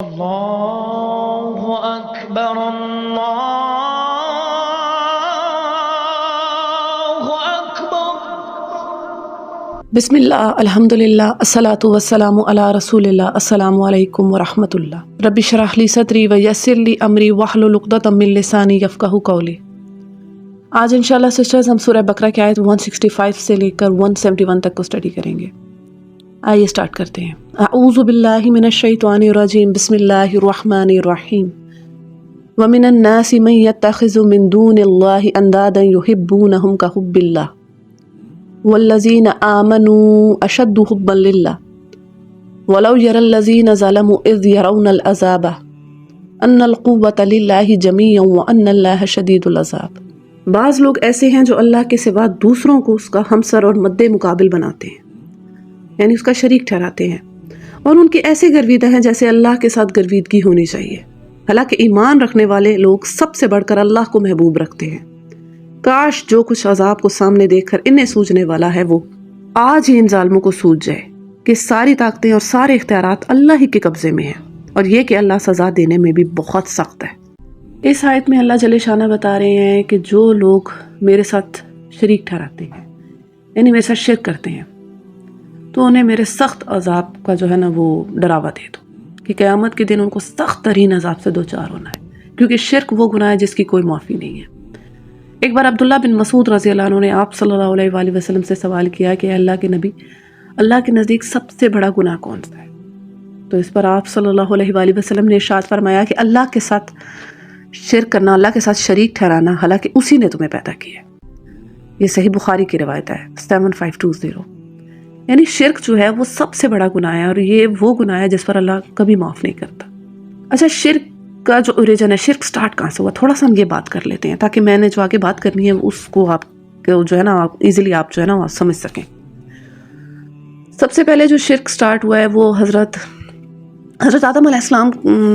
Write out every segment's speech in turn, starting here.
اللہ اکبر اللہ اکبر۔ بسم اللہ، الحمد للہ، الصلاۃ والسلام علی رسول اللہ۔ السلام علیکم ورحمۃ اللہ۔ رب اشرح لی صدری ویسر لی امری واحلل عقدۃ من لسانی یفقہوا قولی۔ آج انشاءاللہ سسٹرز ہم سورہ بقرہ کی آیت 165 سے لے کر 171 تک کو اسٹڈی کریں گے۔ آئیے اسٹارٹ کرتے ہیں۔ اعوذ باللہ من الشیطان الرجیم، بسم اللہ الرحمن الرحیم۔ ومن الناس من يتخذ من دون اللہ اندادا يحبونہم کحب اللہ والذین آمنوا اشد حبا للہ ولو یری الذین ظلموا اذ یرون العذاب ان القوۃ للہ جمیعا وان اللہ شدید العذاب۔ بعض لوگ ایسے ہیں جو اللہ کے سوا دوسروں کو اس کا ہمسر اور مد مقابل بناتے ہیں، یعنی اس کا شریک ٹھہراتے ہیں، اور ان کے ایسے گرویدہ ہیں جیسے اللہ کے ساتھ گرویدگی ہونی چاہیے۔ حالانکہ ایمان رکھنے والے لوگ سب سے بڑھ کر اللہ کو محبوب رکھتے ہیں۔ کاش جو کچھ عذاب کو سامنے دیکھ کر انہیں سوجنے والا ہے وہ آج ہی ان ظالموں کو سوج جائے کہ ساری طاقتیں اور سارے اختیارات اللہ ہی کے قبضے میں ہیں، اور یہ کہ اللہ سزا دینے میں بھی بہت سخت ہے۔ اس آیت میں اللہ جل شانہ بتا رہے ہیں کہ جو لوگ میرے ساتھ شریک ٹھہراتے ہیں، یعنی میرے ساتھ شرک کرتے ہیں، تو انہیں میرے سخت عذاب کا جو ہے نا وہ ڈراوا دے دو کہ قیامت کے دن ان کو سخت ترین عذاب سے دوچار ہونا ہے، کیونکہ شرک وہ گناہ ہے جس کی کوئی معافی نہیں ہے۔ ایک بار عبداللہ بن مسعود رضی اللہ عنہ نے آپ صلی اللہ علیہ وآلہ وسلم سے سوال کیا کہ اللہ کے نبی، اللہ کے نزدیک سب سے بڑا گناہ کون سا ہے؟ تو اس پر آپ صلی اللہ علیہ وآلہ وسلم نے ارشاد فرمایا کہ اللہ کے ساتھ شرک کرنا، اللہ کے ساتھ شریک ٹھہرانا، حالانکہ اسی نے تمہیں پیدا کیا ہے۔ یہ صحیح بخاری کی روایت ہے 7520۔ یعنی شرک جو ہے وہ سب سے بڑا گناہ ہے، اور یہ وہ گناہ ہے جس پر اللہ کبھی معاف نہیں کرتا۔ اچھا، شرک کا جو اوریجن ہے، شرک سٹارٹ کہاں سے ہوا، تھوڑا سا ہم یہ بات کر لیتے ہیں تاکہ میں نے جو آگے بات کرنی ہے اس کو آپ جو ہے نا ایزیلی آپ جو ہے نا سمجھ سکیں۔ سب سے پہلے جو شرک سٹارٹ ہوا ہے وہ حضرت آدم علیہ السلام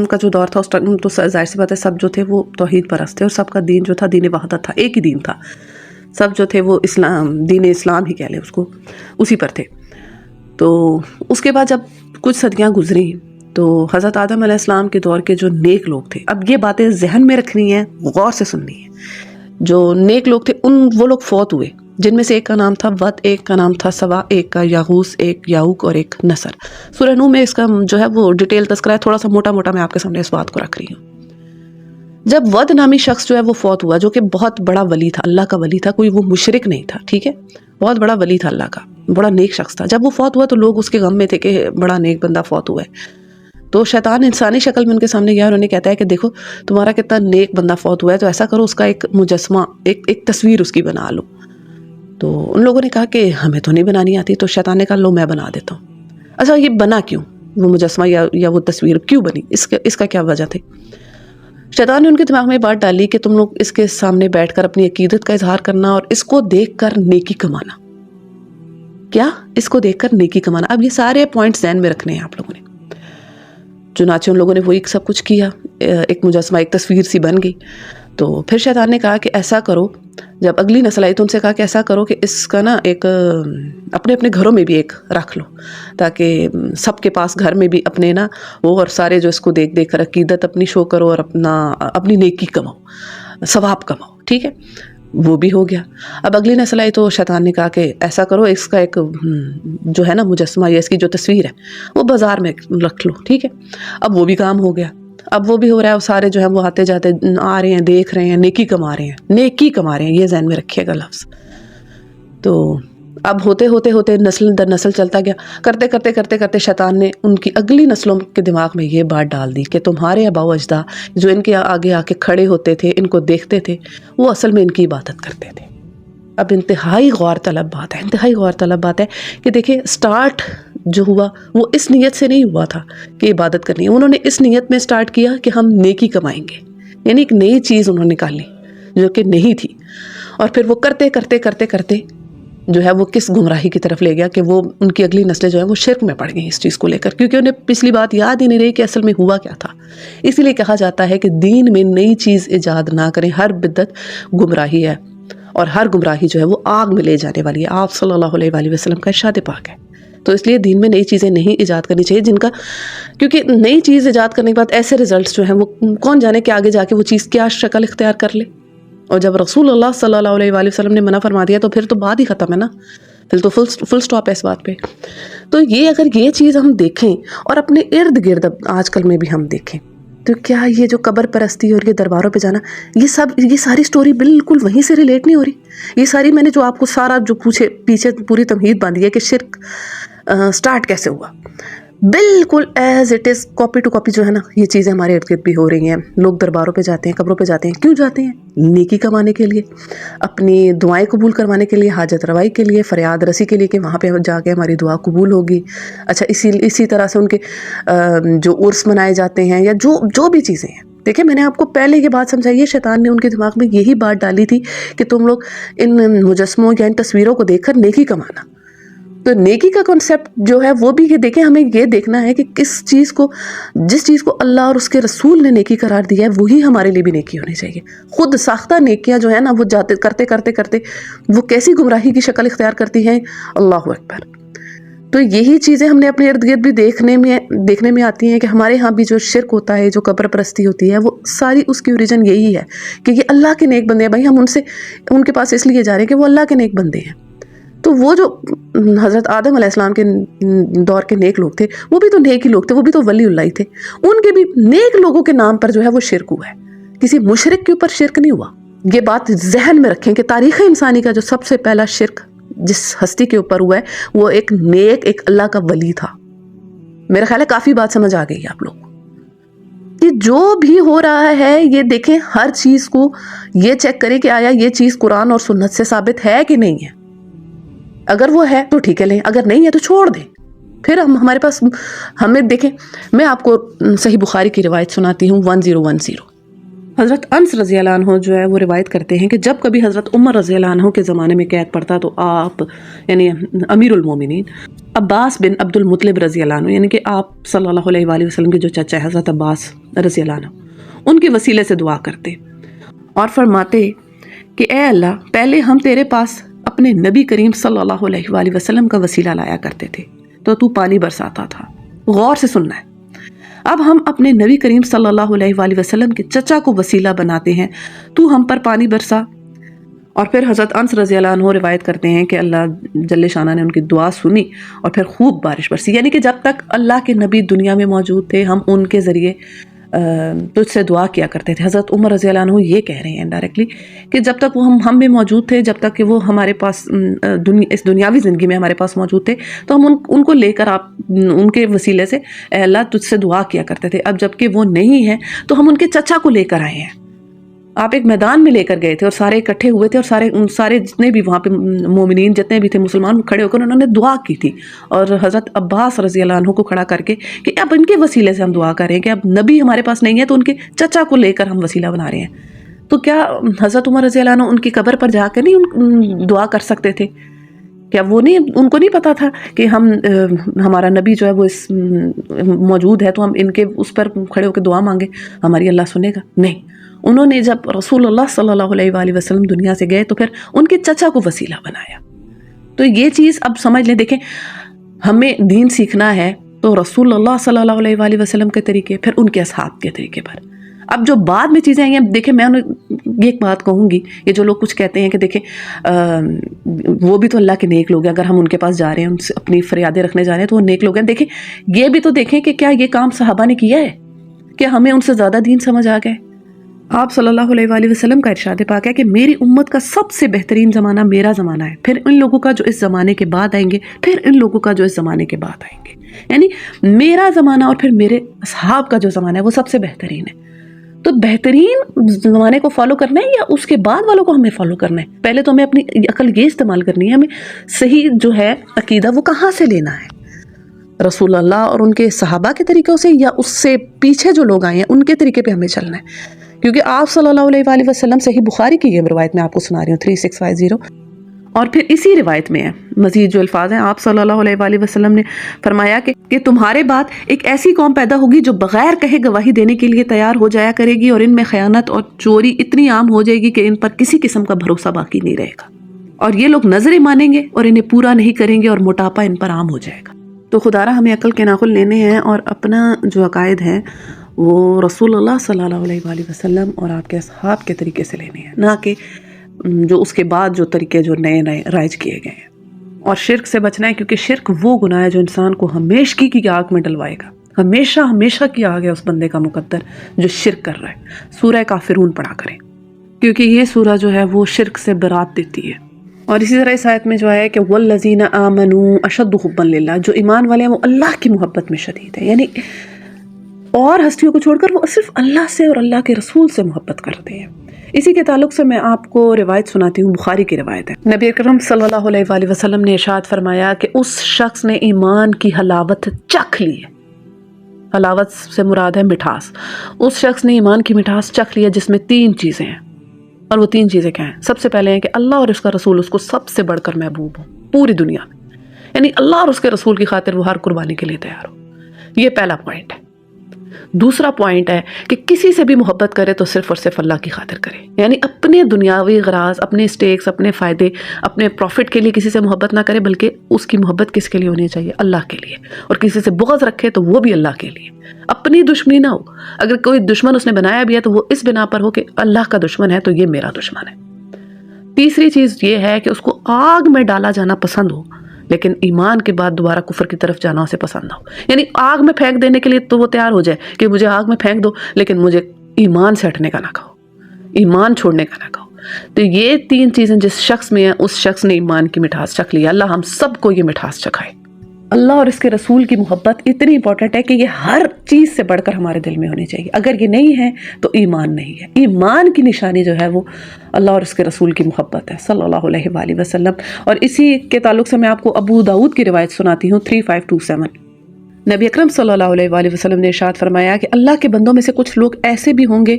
کا جو دور تھا، اس ٹائم تو ظاہر سی بات ہے سب جو تھے وہ توحید پرست تھے، اور سب کا دین جو تھا دین وحدت تھا، ایک ہی دین تھا۔ سب جو تھے وہ دین اسلام ہی کہہ لیں اس کو، اسی پر تھے۔ تو اس کے بعد جب کچھ صدیاں گزری تو حضرت آدم علیہ السلام کے دور کے جو نیک لوگ تھے، اب یہ باتیں ذہن میں رکھنی ہیں، غور سے سننی ہے۔ جو نیک لوگ تھے وہ لوگ فوت ہوئے، جن میں سے ایک کا نام تھا ود، ایک کا نام تھا سوا، ایک کا یاغوس، ایک یاؤک اور ایک نصر۔ سورہ نوح میں اس کا جو ہے وہ ڈیٹیل تذکرہ ہے، تھوڑا سا موٹا موٹا میں آپ کے سامنے اس بات کو رکھ رہی ہوں۔ جب ود نامی شخص جو ہے وہ فوت ہوا، جو کہ بہت بڑا ولی تھا، اللہ کا ولی تھا، کوئی وہ مشرک نہیں تھا، ٹھیک ہے، بہت بڑا ولی تھا اللہ کا، بڑا نیک شخص تھا۔ جب وہ فوت ہوا تو لوگ اس کے غم میں تھے کہ بڑا نیک بندہ فوت ہوا ہے۔ تو شیطان انسانی شکل میں ان کے سامنے گیا اور انہیں کہتا ہے کہ دیکھو تمہارا کتنا نیک بندہ فوت ہوا ہے، تو ایسا کرو اس کا ایک مجسمہ، ایک تصویر اس کی بنا لو۔ تو ان لوگوں نے کہا کہ ہمیں تو نہیں بنانی آتی۔ تو شیطان نے کہا لو میں بنا دیتا ہوں۔ اچھا، یہ بنا کیوں وہ مجسمہ یا وہ تصویر کیوں بنی، اس کا کیا وجہ تھی؟ شیطان نے ان کے دماغ میں بات ڈالی کہ تم لوگ اس کے سامنے بیٹھ کر اپنی عقیدت کا اظہار کرنا اور اس کو دیکھ کر نیکی کمانا۔ کیا؟ اس کو دیکھ کر نیکی کمانا۔ اب یہ سارے پوائنٹس ذہن میں رکھنے ہیں آپ لوگوں نے۔ چنانچہ ان لوگوں نے وہی سب کچھ کیا، ایک مجسمہ، ایک تصویر سی بن گئی۔ تو پھر شیطان نے کہا کہ ایسا کرو، جب اگلی نسل آئی تو ان سے کہا کہ ایسا کرو کہ اس کا نا ایک اپنے گھروں میں بھی ایک رکھ لو، تاکہ سب کے پاس گھر میں بھی اپنے نا وہ، اور سارے جو اس کو دیکھ دیکھ کر عقیدت اپنی شو کرو اور اپنی نیکی کماؤ، ثواب کماؤ، ٹھیک ہے۔ وہ بھی ہو گیا۔ اب اگلی نسل آئی تو شیطان نے کہا کہ ایسا کرو، اس کا ایک جو ہے نا مجسمہ یا اس کی جو تصویر ہے وہ بازار میں رکھ لو، ٹھیک ہے۔ اب وہ بھی کام ہو گیا، اب وہ بھی ہو رہا ہے، سارے جو ہیں وہ آتے جاتے آ رہے ہیں، دیکھ رہے ہیں، نیکی کما رہے ہیں، یہ ذہن میں رکھیے گا لفظ۔ تو اب ہوتے نسل در نسل چلتا گیا، کرتے شیطان نے ان کی اگلی نسلوں کے دماغ میں یہ بات ڈال دی کہ تمہارے آباء و اجداد جو ان کے آگے آ کے کھڑے ہوتے تھے، ان کو دیکھتے تھے، وہ اصل میں ان کی عبادت کرتے تھے۔ اب انتہائی غور طلب بات ہے کہ دیکھیں سٹارٹ جو ہوا وہ اس نیت سے نہیں ہوا تھا کہ عبادت کرنی ہے، انہوں نے اس نیت میں سٹارٹ کیا کہ ہم نیکی کمائیں گے، یعنی ایک نئی چیز انہوں نے نکالی جو کہ نہیں تھی، اور پھر وہ کرتے جو ہے وہ کس گمراہی کی طرف لے گیا کہ وہ ان کی اگلی نسلیں جو ہیں وہ شرک میں پڑ گئیں اس چیز کو لے کر، کیونکہ انہیں پچھلی بات یاد ہی نہیں رہی کہ اصل میں ہوا کیا تھا۔ اسی لیے کہا جاتا ہے کہ دین میں نئی چیز ایجاد نہ کریں، ہر بدعت گمراہی ہے، اور ہر گمراہی جو ہے وہ آگ میں لے جانے والی ہے۔ آپ صلی اللہ علیہ وآلہ وسلم کا ارشاد پاک ہے تو اس لیے دین میں نئی چیزیں نہیں ایجاد کرنی چاہیے جن کا، کیونکہ نئی چیز ایجاد کرنے کے بعد ایسے رزلٹس جو ہیں وہ کون جانے کہ آگے جا کے وہ چیز کیا شکل اختیار کر لے. اور جب رسول اللہ صلی اللہ علیہ وآلہ وسلم نے منع فرما دیا تو پھر تو بات ہی ختم ہے نا، پھر تو فل سٹاپ ہے اس بات پہ. تو یہ اگر یہ چیز ہم دیکھیں اور اپنے ارد گرد آج کل میں بھی ہم دیکھیں تو کیا یہ جو قبر پرستی اور یہ درباروں پہ جانا، یہ ساری سٹوری بالکل وہیں سے ریلیٹ نہیں ہو رہی. یہ ساری میں نے جو آپ کو سارا جو پیچھے پوری تمہید باندھی ہے کہ شرک سٹارٹ کیسے ہوا، بالکل as it is copy to copy جو ہے نا یہ چیزیں ہمارے ارد گرد بھی ہو رہی ہیں. لوگ درباروں پہ جاتے ہیں، قبروں پہ جاتے ہیں، کیوں جاتے ہیں؟ نیکی کمانے کے لیے، اپنی دعائیں قبول کروانے کے لیے، حاجت روائی کے لیے، فریاد رسی کے لیے کہ وہاں پہ جا کے ہماری دعا قبول ہوگی. اچھا اسی طرح سے ان کے جو عرس منائے جاتے ہیں یا جو بھی چیزیں ہیں. دیکھیں میں نے آپ کو پہلے یہ بات سمجھائی ہے، شیطان نے ان کے دماغ میں یہی بات ڈالی تھی کہ تم لوگ ان مجسموں یا ان تصویروں کو دیکھ کر نیکی کمانا. تو نیکی کا کنسیپٹ جو ہے وہ بھی یہ دیکھیں، ہمیں یہ دیکھنا ہے کہ جس چیز کو اللہ اور اس کے رسول نے نیکی قرار دیا ہے وہی ہمارے لیے بھی نیکی ہونی چاہیے. خود ساختہ نیکیاں جو ہیں نا وہ کرتے وہ کیسی گمراہی کی شکل اختیار کرتی ہیں. اللہ اکبر. تو یہی چیزیں ہم نے اپنے ارد گرد بھی دیکھنے میں آتی ہیں کہ ہمارے ہاں بھی جو شرک ہوتا ہے، جو قبر پرستی ہوتی ہے، وہ ساری اس کی اوریجن یہی ہے کہ یہ اللہ کے نیک بندے ہیں. بھائی ہم ان کے پاس اس لیے جا رہے ہیں کہ وہ اللہ کے نیک بندے ہیں. تو وہ جو حضرت آدم علیہ السلام کے دور کے نیک لوگ تھے وہ بھی تو نیک ہی لوگ تھے، وہ بھی تو ولی اللہ ہی تھے. ان کے بھی نیک لوگوں کے نام پر جو ہے وہ شرک ہوا ہے، کسی مشرک کے اوپر شرک نہیں ہوا. یہ بات ذہن میں رکھیں کہ تاریخ انسانی کا جو سب سے پہلا شرک جس ہستی کے اوپر ہوا ہے وہ ایک نیک، ایک اللہ کا ولی تھا. میرا خیال ہے کافی بات سمجھ آ گئی ہے آپ لوگ کہ جو بھی ہو رہا ہے یہ دیکھیں، ہر چیز کو یہ چیک کریں کہ آیا یہ چیز قرآن اور سنت سے ثابت ہے کہ نہیں ہے. اگر وہ ہے تو ٹھیک ہے لیں، اگر نہیں ہے تو چھوڑ دیں. پھر ہمارے پاس ہمیں دیکھیں، میں آپ کو صحیح بخاری کی روایت سناتی ہوں 1010. حضرت انس رضی اللہ عنہ جو ہے وہ روایت کرتے ہیں کہ جب کبھی حضرت عمر رضی اللہ عنہ کے زمانے میں قید پڑتا تو آپ یعنی امیر المومنین عباس بن عبد المطلب رضی اللہ عنہ، یعنی کہ آپ صلی اللہ علیہ وآلہ وسلم کے جو چچا ہے حضرت عباس رضی اللہ عنہ، ان کے وسیلے سے دعا کرتے اور فرماتے کہ اے اللہ، پہلے ہم تیرے پاس اپنے نبی کریم صلی اللہ علیہ وآلہ وسلم کا وسیلہ لایا کرتے تھے تو پانی برساتا تھا. غور سے سننا ہے. اب ہم اپنے نبی کریم صلی اللہ علیہ وآلہ وسلم کے چچا کو وسیلہ بناتے ہیں، تو ہم پر پانی برسا. اور پھر حضرت انس رضی اللہ عنہ روایت کرتے ہیں کہ اللہ جل شانہ نے ان کی دعا سنی اور پھر خوب بارش برسی. یعنی کہ جب تک اللہ کے نبی دنیا میں موجود تھے ہم ان کے ذریعے تجھ سے دعا کیا کرتے تھے. حضرت عمر رضی اللہ عنہ یہ کہہ رہے ہیں انڈائریکٹلی کہ جب تک وہ ہم میں موجود تھے، جب تک کہ وہ ہمارے پاس اس دنیاوی زندگی میں ہمارے پاس موجود تھے تو ہم ان کو لے کر آپ ان کے وسیلے سے اے اللہ تجھ سے دعا کیا کرتے تھے. اب جب کہ وہ نہیں ہیں تو ہم ان کے چچا کو لے کر آئے ہیں. آپ ایک میدان میں لے کر گئے تھے اور سارے اکٹھے ہوئے تھے اور سارے جتنے بھی وہاں پہ مومنین جتنے بھی تھے مسلمان کھڑے ہو کر انہوں نے دعا کی تھی اور حضرت عباس رضی اللہ عنہ کو کھڑا کر کے کہ اب ان کے وسیلے سے ہم دعا کر رہے ہیں کہ اب نبی ہمارے پاس نہیں ہے تو ان کے چچا کو لے کر ہم وسیلہ بنا رہے ہیں. تو کیا حضرت عمر رضی اللہ عنہ ان کی قبر پر جا کر نہیں دعا کر سکتے تھے؟ کیا وہ نہیں، ان کو نہیں پتا تھا کہ ہمارا نبی جو ہے وہ موجود ہے تو ہم ان کے اس پر کھڑے ہو کے دعا مانگے ہماری اللہ سنے گا؟ نہیں. انہوں نے جب رسول اللہ صلی اللہ علیہ وآلہ وسلم دنیا سے گئے تو پھر ان کے چچا کو وسیلہ بنایا. تو یہ چیز اب سمجھ لیں. دیکھیں ہمیں دین سیکھنا ہے تو رسول اللہ صلی اللہ علیہ وآلہ وسلم کے طریقے، پھر ان کے اصحاب کے طریقے پر. اب جو بعد میں چیزیں آئی ہیں، دیکھیں میں یہ ایک بات کہوں گی، یہ جو لوگ کچھ کہتے ہیں کہ دیکھیں وہ بھی تو اللہ کے نیک لوگ ہیں، اگر ہم ان کے پاس جا رہے ہیں، ان سے اپنی فریادیں رکھنے جا رہے ہیں تو وہ نیک لوگ ہیں. دیکھیں یہ بھی تو دیکھیں کہ کیا یہ کام صحابہ نے کیا ہے؟ کیا ہمیں ان سے زیادہ دین سمجھ آ گئے؟ آپ صلی اللہ علیہ وآلہ وسلم کا ارشاد پاک ہے کہ میری امت کا سب سے بہترین زمانہ میرا زمانہ ہے، پھر ان لوگوں کا جو اس زمانے کے بعد آئیں گے، پھر ان لوگوں کا جو اس زمانے کے بعد آئیں گے. یعنی میرا زمانہ اور پھر میرے اصحاب کا جو زمانہ ہے وہ سب سے بہترین ہے. تو بہترین زمانے کو فالو کرنا ہے یا اس کے بعد والوں کو ہمیں فالو کرنا ہے؟ پہلے تو ہمیں اپنی عقل یہ استعمال کرنی ہے، ہمیں صحیح جو ہے عقیدہ وہ کہاں سے لینا ہے، رسول اللہ اور ان کے صحابہ کے طریقوں سے یا اس سے پیچھے جو لوگ آئے ہیں ان کے طریقے پہ ہمیں چلنا ہے. کیونکہ آپ صلی اللہ علیہ وآلہ وسلم صحیح بخاری کی یہ روایت میں آپ کو سنا رہی ہوں 3650، اور پھر اسی روایت میں ہے مزید جو الفاظ ہیں، آپ صلی اللہ علیہ وآلہ وسلم نے فرمایا کہ تمہارے بعد ایک ایسی قوم پیدا ہوگی جو بغیر کہے گواہی دینے کے لیے تیار ہو جایا کرے گی، اور ان میں خیانت اور چوری اتنی عام ہو جائے گی کہ ان پر کسی قسم کا بھروسہ باقی نہیں رہے گا، اور یہ لوگ نظریں مانیں گے اور انہیں پورا نہیں کریں گے اور موٹاپا ان پر عام ہو جائے گا. تو خدا را ہمیں عقل کے ناخن لینے ہیں اور اپنا جو عقائد ہیں وہ رسول اللہ صلی اللہ علیہ وآلہ وسلم اور آپ کے اصحاب کے طریقے سے لینے ہیں، نہ کہ جو اس کے بعد جو طریقے جو نئے نئے رائج کیے گئے ہیں۔ اور شرک سے بچنا ہے، کیونکہ شرک وہ گناہ ہے جو انسان کو ہمیشگی کی آگ میں ڈلوائے گا، ہمیشہ کی آگ ہے اس بندے کا مقدر جو شرک کر رہا ہے۔ سورہ کافرون پڑھا کریں، کیونکہ یہ سورہ جو ہے وہ شرک سے برات دیتی ہے۔ اور اسی طرح اس آیت میں جو ہے کہ والذین آمنوا اشد حبا للہ، جو ایمان والے ہیں وہ اللہ کی محبت میں شدید ہے، یعنی اور ہستیوں کو چھوڑ کر وہ صرف اللہ سے اور اللہ کے رسول سے محبت کرتے ہیں۔ اسی کے تعلق سے میں آپ کو روایت سناتی ہوں، بخاری کی روایت ہے۔ نبی اکرم صلی اللہ علیہ وآلہ وسلم نے ارشاد فرمایا کہ اس شخص نے ایمان کی حلاوت چکھ لی ہے۔ حلاوت سے مراد ہے مٹھاس۔ اس شخص نے ایمان کی مٹھاس چکھ لیا جس میں 3 چیزیں ہیں، اور وہ 3 چیزیں کیا ہیں؟ سب سے پہلے ہیں کہ اللہ اور اس کا رسول اس کو سب سے بڑھ کر محبوب ہو پوری دنیا میں، یعنی اللہ اور اس کے رسول کی خاطر وہ ہر قربانی کے لیے تیار ہو۔ یہ پہلا پوائنٹ ہے۔ دوسرا پوائنٹ ہے کہ کسی سے بھی محبت کرے تو صرف اور صرف اللہ کی خاطر کرے، یعنی اپنے دنیاوی غراض، اپنے اسٹیکس، اپنے فائدے، اپنے پروفٹ کے لیے کسی سے محبت نہ کرے، بلکہ اس کی محبت کس کے لیے ہونی چاہیے؟ اللہ کے لیے۔ اور کسی سے بغض رکھے تو وہ بھی اللہ کے لیے، اپنی دشمنی نہ ہو۔ اگر کوئی دشمن اس نے بنایا بھی ہے تو وہ اس بنا پر ہو کہ اللہ کا دشمن ہے تو یہ میرا دشمن ہے۔ تیسری چیز یہ ہے کہ اس کو آگ میں ڈالا جانا پسند ہو، لیکن ایمان کے بعد دوبارہ کفر کی طرف جانا اسے پسند نہ ہو، یعنی آگ میں پھینک دینے کے لیے تو وہ تیار ہو جائے کہ مجھے آگ میں پھینک دو، لیکن مجھے ایمان سے ہٹنے کا نہ کہو، ایمان چھوڑنے کا نہ کہو۔ تو یہ 3 چیزیں جس شخص میں ہیں اس شخص نے ایمان کی مٹھاس چکھ لی۔ اللہ ہم سب کو یہ مٹھاس چکھائے۔ اللہ اور اس کے رسول کی محبت اتنی امپورٹنٹ ہے کہ یہ ہر چیز سے بڑھ کر ہمارے دل میں ہونی چاہیے۔ اگر یہ نہیں ہے تو ایمان نہیں ہے۔ ایمان کی نشانی جو ہے وہ اللہ اور اس کے رسول کی محبت ہے صلی اللہ علیہ وآلہ وسلم۔ اور اسی کے تعلق سے میں آپ کو ابو داؤد کی روایت سناتی ہوں 3527۔ نبی اکرم صلی اللہ علیہ وآلہ وسلم نے ارشاد فرمایا کہ اللہ کے بندوں میں سے کچھ لوگ ایسے بھی ہوں گے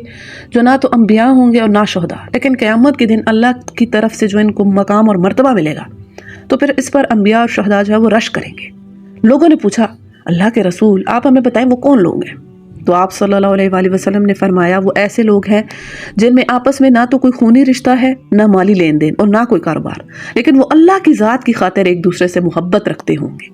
جو نہ تو انبیاء ہوں گے اور نہ شہداء، لیکن قیامت کے دن اللہ کی طرف سے جو ان کو مقام اور مرتبہ ملے گا تو پھر اس پر انبیاء اور شہداء جو ہے وہ رش کریں گے۔ لوگوں نے پوچھا اللہ کے رسول آپ ہمیں بتائیں وہ کون لوگ ہیں؟ تو آپ صلی اللہ علیہ وآلہ وسلم نے فرمایا وہ ایسے لوگ ہیں جن میں آپس میں نہ تو کوئی خونی رشتہ ہے، نہ مالی لین دین اور نہ کوئی کاروبار، لیکن وہ اللہ کی ذات کی خاطر ایک دوسرے سے محبت رکھتے ہوں گے۔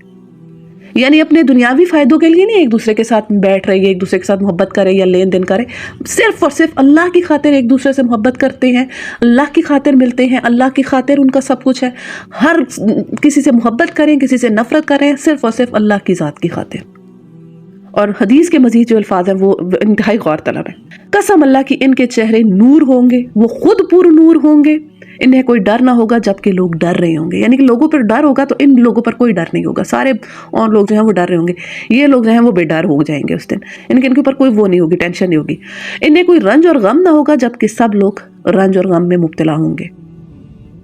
یعنی اپنے دنیاوی فائدوں کے لیے نہیں ایک دوسرے کے ساتھ بیٹھ رہے، ایک دوسرے کے ساتھ محبت کرے یا لین دین کرے، صرف اور صرف اللہ کی خاطر ایک دوسرے سے محبت کرتے ہیں، اللہ کی خاطر ملتے ہیں، اللہ کی خاطر ان کا سب کچھ ہے۔ ہر کسی سے محبت کریں، کسی سے نفرت کریں، صرف اور صرف اللہ کی ذات کی خاطر۔ اور حدیث کے مزید جو الفاظ ہیں وہ انتہائی غور طلب ہیں۔ قسم اللہ کی ان کے چہرے نور ہوں گے، وہ خود پر نور ہوں گے، انہیں کوئی ڈر نہ ہوگا جبکہ لوگ ڈر رہے ہوں گے، یعنی کہ لوگوں پر ڈر ہوگا تو ان لوگوں پر کوئی ڈر نہیں ہوگا، سارے اور لوگ جو ہیں وہ ڈر رہے ہوں گے، یہ لوگ جو ہیں وہ بے ڈر ہو جائیں گے اس دن، ان کے اوپر کوئی وہ نہیں ہوگی، ٹینشن نہیں ہوگی۔ انہیں کوئی رنج اور غم نہ ہوگا جبکہ سب لوگ رنج اور غم میں مبتلا ہوں گے۔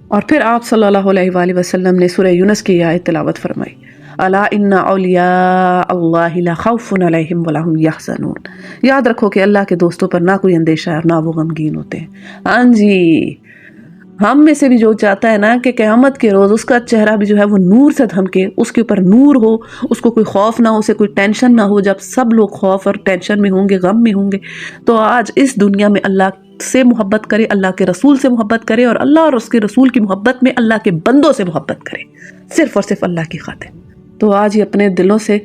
اور پھر آپ صلی اللہ علیہ وآلہ وسلم نے سورہ یونس کی آیت تلاوت فرمائی، الا ان اولیاء اللہ لا خوف علیہم ولا هم یحزنون۔ یاد رکھو کہ اللہ کے دوستوں پر نہ کوئی اندیشہ ہے اور نہ وہ غمگین ہوتے ہیں۔ ہاں جی، ہم میں سے بھی جو چاہتا ہے نا کہ قیامت کے روز اس کا چہرہ بھی جو ہے وہ نور سے دھمکے، اس کے اوپر نور ہو، اس کو کوئی خوف نہ ہو، اسے کوئی ٹینشن نہ ہو، جب سب لوگ خوف اور ٹینشن میں ہوں گے، غم میں ہوں گے، تو آج اس دنیا میں اللہ سے محبت کرے، اللہ کے رسول سے محبت کرے، اور اللہ اور اس کے رسول کی محبت میں اللہ کے بندوں سے محبت کرے، صرف اور صرف اللہ کی خاطر۔ تو آج یہ اپنے دلوں سے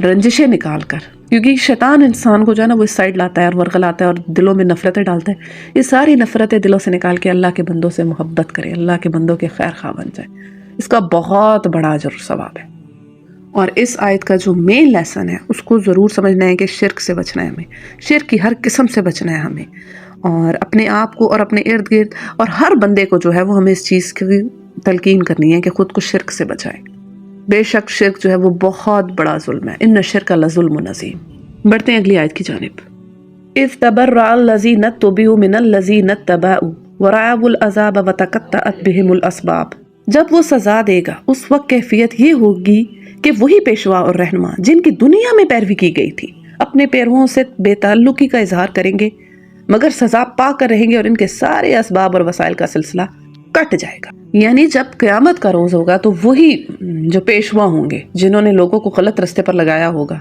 رنجشیں نکال کر، کیونکہ شیطان انسان کو جو ہے نا وہ اس سائڈ لاتا ہے اور ورغلاتا ہے اور دلوں میں نفرتیں ڈالتا ہے، یہ ساری نفرتیں دلوں سے نکال کے اللہ کے بندوں سے محبت کرے، اللہ کے بندوں کے خیر خواہ بن جائے، اس کا بہت بڑا اجر و ثواب ہے۔ اور اس آیت کا جو مین لیسن ہے اس کو ضرور سمجھنا ہے کہ شرک سے بچنا ہے ہمیں، شرک کی ہر قسم سے بچنا ہے ہمیں، اور اپنے آپ کو اور اپنے ارد گرد اور ہر بندے کو جو ہے وہ ہمیں اس چیز کی تلقین کرنی ہے کہ خود کو شرک سے بچائے۔ بے شک شرک جو ہے وہ بہت بڑا ظلم ہے، ان الشرک لظلم عظیم۔ بڑھتے ہیں اگلی آیت کی جانب۔ اذ تبرأ الذین اتبعوا من الذین اتبعوا ورأوا العذاب وتقطعت بهم الاسباب۔ جب وہ سزا دے گا اس وقت کیفیت یہ ہوگی کہ وہی پیشوا اور رہنما جن کی دنیا میں پیروی کی گئی تھی اپنے پیرووں سے بے تعلقی کا اظہار کریں گے، مگر سزا پا کر رہیں گے اور ان کے سارے اسباب اور وسائل کا سلسلہ کٹ جائے گا۔ یعنی جب قیامت کا روز ہوگا تو وہی جو پیشوا ہوں گے جنہوں نے لوگوں کو غلط رستے پر لگایا ہوگا،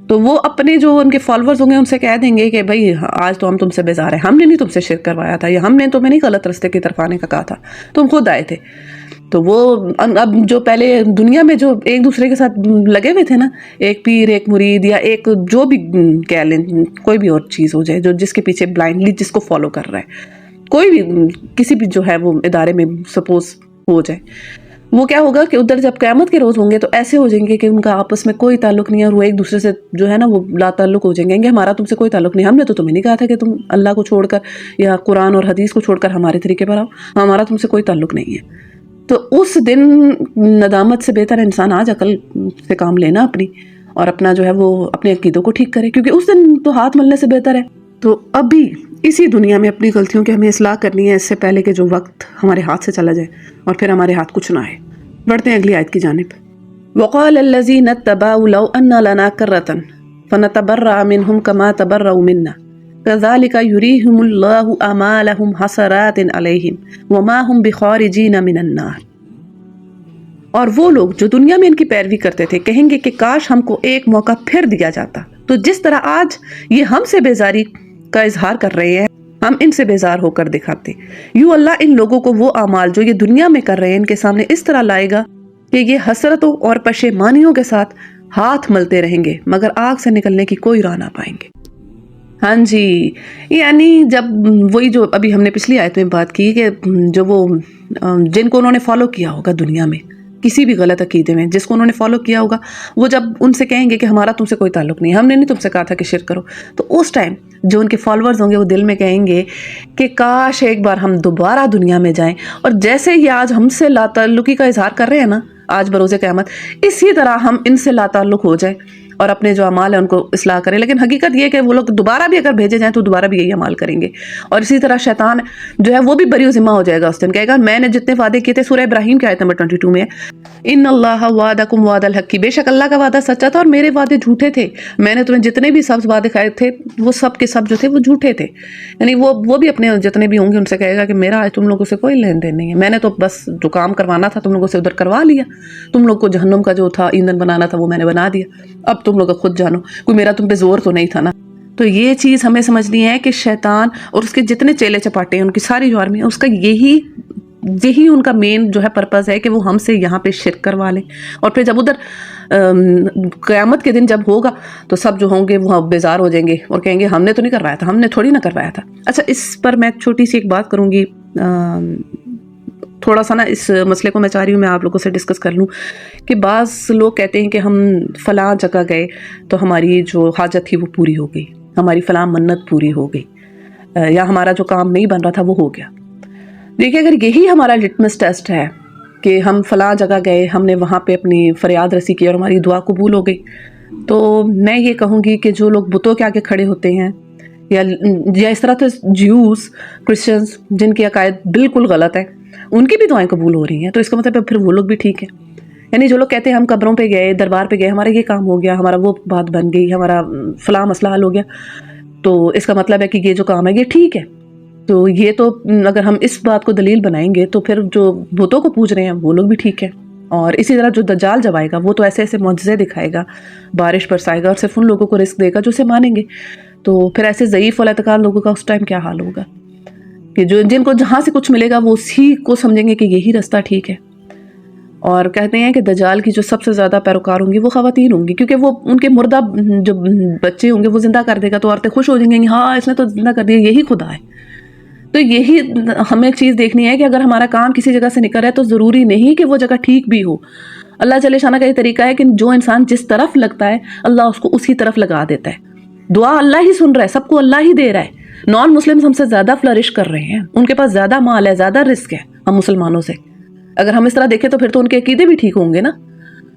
تو وہ اپنے جو ان کے فالوورز ہوں گے ان سے کہہ دیں گے کہ بھائی آج تو ہم تم سے بیزار ہیں، ہم نے نہیں تم سے شرک کروایا تھا، یا ہم نے تمہیں نہیں غلط رستے کی طرف آنے کا کہا تھا، تم خود آئے تھے۔ تو وہ اب جو پہلے دنیا میں جو ایک دوسرے کے ساتھ لگے ہوئے تھے نا، ایک پیر ایک مرید یا ایک جو بھی کہہ لیں کوئی بھی اور چیز ہو جائے، جو جس کے پیچھے بلائنڈلی جس کو فالو کر رہا ہے، کوئی بھی کسی بھی جو ہے وہ ادارے میں سپوز ہو جائے، وہ کیا ہوگا کہ ادھر جب قیامت کے روز ہوں گے تو ایسے ہو جائیں گے کہ ان کا آپس میں کوئی تعلق نہیں ہے، اور وہ ایک دوسرے سے جو ہے نا وہ لا تعلق ہو جائیں گے، ہمارا تم سے کوئی تعلق نہیں، ہم نے تو تمہیں نہیں کہا تھا کہ تم اللہ کو چھوڑ کر یا قرآن اور حدیث کو چھوڑ کر ہمارے طریقے پر آؤ، ہمارا تم سے کوئی تعلق نہیں ہے۔ تو اس دن ندامت سے بہتر انسان آج عقل سے کام لینا اپنی، اور اپنا جو ہے وہ اپنے عقیدوں کو ٹھیک کرے، کیونکہ اس دن تو ہاتھ ملنے سے بہتر ہے۔ تو ابھی اسی دنیا میں اپنی غلطیوں کی ہمیں اصلاح کرنی ہے، اس سے پہلے کہ جو وقت ہمارے ہاتھ سے چلا جائے اور پھر ہمارے ہاتھ کچھ نہ آئے۔ بڑھتے ہیں اگلی آیت کی جانب۔ وقال الذين اتبعوا لو ان لنا كرة فنتبرأ منهم كما تبرأوا منا كذلك يريهم الله اعمالهم حسرات عليهم وما هم بخارجين من النار۔ اور وہ لوگ جو دنیا میں ان کی پیروی کرتے تھے کہیں گے کہ کاش ہم کو ایک موقع پھر دیا جاتا، تو جس طرح آج یہ ہم سے بیزاری کا اظہار کر رہے ہیں، ہم ان سے بیزار ہو کر دکھاتے، یوں اللہ ان لوگوں کو وہ اعمال جو یہ دنیا میں کر رہے ہیں ان کے سامنے اس طرح لائے گا کہ یہ حسرتوں اور پشیمانیوں کے ساتھ ہاتھ ملتے رہیں گے، مگر آگ سے نکلنے کی کوئی راہ نہ پائیں گے۔ ہاں جی، یعنی جب وہی جو ابھی ہم نے پچھلی آیت میں بات کی کہ جو وہ جن کو انہوں نے فالو کیا ہوگا دنیا میں کسی بھی غلط عقیدے میں، جس کو انہوں نے فالو کیا ہوگا، وہ جب ان سے کہیں گے کہ ہمارا تم سے کوئی تعلق نہیں، ہم نے نہیں تم سے کہا تھا کہ شرک کرو، تو اس ٹائم جو ان کے فالورز ہوں گے وہ دل میں کہیں گے کہ کاش ایک بار ہم دوبارہ دنیا میں جائیں، اور جیسے یہ آج ہم سے لا تعلقی کا اظہار کر رہے ہیں نا آج بروز قیامت، اسی طرح ہم ان سے لا تعلق ہو جائیں اور اپنے جو اعمال ہیں ان کو اصلاح کریں۔ لیکن حقیقت یہ کہ وہ لوگ دوبارہ بھی اگر بھیجے جائیں تو دوبارہ بھی یہی اعمال کریں گے، اور اسی طرح شیطان جو ہے وہ بھی بری و ذمہ ہو جائے گا اس دن، کہے گا میں نے جتنے وعدے کیے تھے، سورہ ابراہیم کی آیت نمبر 22 میں ان اللہ وعدکم وعد الحق، بے شک اللہ کا وعدہ سچا تھا اور میرے وعدے جھوٹے تھے، میں نے تمہیں جتنے بھی سب وعدے کھائے تھے وہ سب کے سب جو تھے وہ جھوٹے تھے۔ یعنی وہ بھی اپنے جتنے بھی ہوں گے ان سے کہے گا کہ میرا تم لوگوں سے کوئی لین دین نہیں ہے، میں نے تو بس جو کام کروانا تھا تم لوگوں سے ادھر کروا لیا، تم لوگ کو جہنم کا جو تھا ایندھن بنانا تھا وہ میں نے بنا دیا، اب تم لوگ خود جانو، کوئی میرا تم پہ زور تو نہیں تھا نا۔ تو یہ چیز ہمیں سمجھنی ہے کہ شیطان اور اس کے جتنے چیلے چپاٹے ہیں، ان کی ساری جو آرمی ہے، اس کا یہی ان کا مین جو ہے پرپز ہے کہ وہ ہم سے یہاں پہ شرک کروا لیں، اور پھر جب ادھر قیامت کے دن جب ہوگا تو سب جو ہوں گے وہ بیزار ہو جائیں گے اور کہیں گے ہم نے تو نہیں کروایا تھا، ہم نے تھوڑی نہ کروایا تھا۔ اچھا، اس پر میں چھوٹی سی ایک بات کروں گی، تھوڑا سا نا اس مسئلے کو میں چاہ رہی ہوں میں آپ لوگوں سے ڈسکس کر لوں کہ بعض لوگ کہتے ہیں کہ ہم فلاں جگہ گئے تو ہماری جو حاجت تھی وہ پوری ہو گئی، ہماری فلاں منت پوری ہو گئی، یا ہمارا جو کام نہیں بن رہا تھا وہ ہو گیا۔ دیکھیں، اگر یہی ہمارا لٹمس ٹیسٹ ہے کہ ہم فلاں جگہ گئے، ہم نے وہاں پہ اپنی فریاد رسی کی اور ہماری دعا قبول ہو گئی، تو میں یہ کہوں گی کہ جو لوگ بتوں کے آگے کھڑے ہوتے ہیں یا اس طرح سے جیوز کرسچنز جن کے عقائد بالکل غلط ہیں ان کی بھی دعائیں قبول ہو رہی ہیں، تو اس کا مطلب پھر وہ لوگ بھی ٹھیک ہیں۔ یعنی جو لوگ کہتے ہیں ہم قبروں پہ گئے، دربار پہ گئے، ہمارا یہ کام ہو گیا، ہمارا وہ بات بن گئی، ہمارا فلاں مسئلہ حل ہو گیا، تو اس کا مطلب ہے کہ یہ جو کام ہے یہ ٹھیک ہے۔ تو یہ تو اگر ہم اس بات کو دلیل بنائیں گے تو پھر جو بتوں کو پوج رہے ہیں وہ لوگ بھی ٹھیک ہیں۔ اور اسی طرح جو دجال جب آئے گا وہ تو ایسے ایسے معجزے دکھائے گا، بارش برسائے گا اور صرف ان لوگوں کو رزق دے گا جو اسے مانیں گے، تو پھر ایسے ضعیف والاعتقاد لوگوں کا اس ٹائم کیا حال ہوگا کہ جن کو جہاں سے کچھ ملے گا وہ اسی کو سمجھیں گے کہ یہی رستہ ٹھیک ہے۔ اور کہتے ہیں کہ دجال کی جو سب سے زیادہ پیروکار ہوں گی وہ خواتین ہوں گی، کیونکہ وہ ان کے مردہ جو بچے ہوں گے وہ زندہ کر دے گا، تو عورتیں خوش ہو جائیں گی، ہاں اس نے تو زندہ کر دیا، یہی خدا ہے۔ تو یہی ہمیں چیز دیکھنی ہے کہ اگر ہمارا کام کسی جگہ سے نکل رہا ہے تو ضروری نہیں کہ وہ جگہ ٹھیک بھی ہو۔ اللہ جل شانہ کا یہ طریقہ ہے کہ جو انسان جس طرف لگتا ہے اللہ اس کو اسی طرف لگا دیتا ہے۔ دعا اللہ ہی سن رہا ہے، سب کو اللہ ہی دے رہا ہے۔ نان مسلم ہم سے زیادہ فلرش کر رہے ہیں، ان کے پاس زیادہ مال ہے، زیادہ رزق ہے ہم مسلمانوں سے۔ اگر ہم اس طرح دیکھیں تو پھر تو ان کے عقیدے بھی ٹھیک ہوں گے نا۔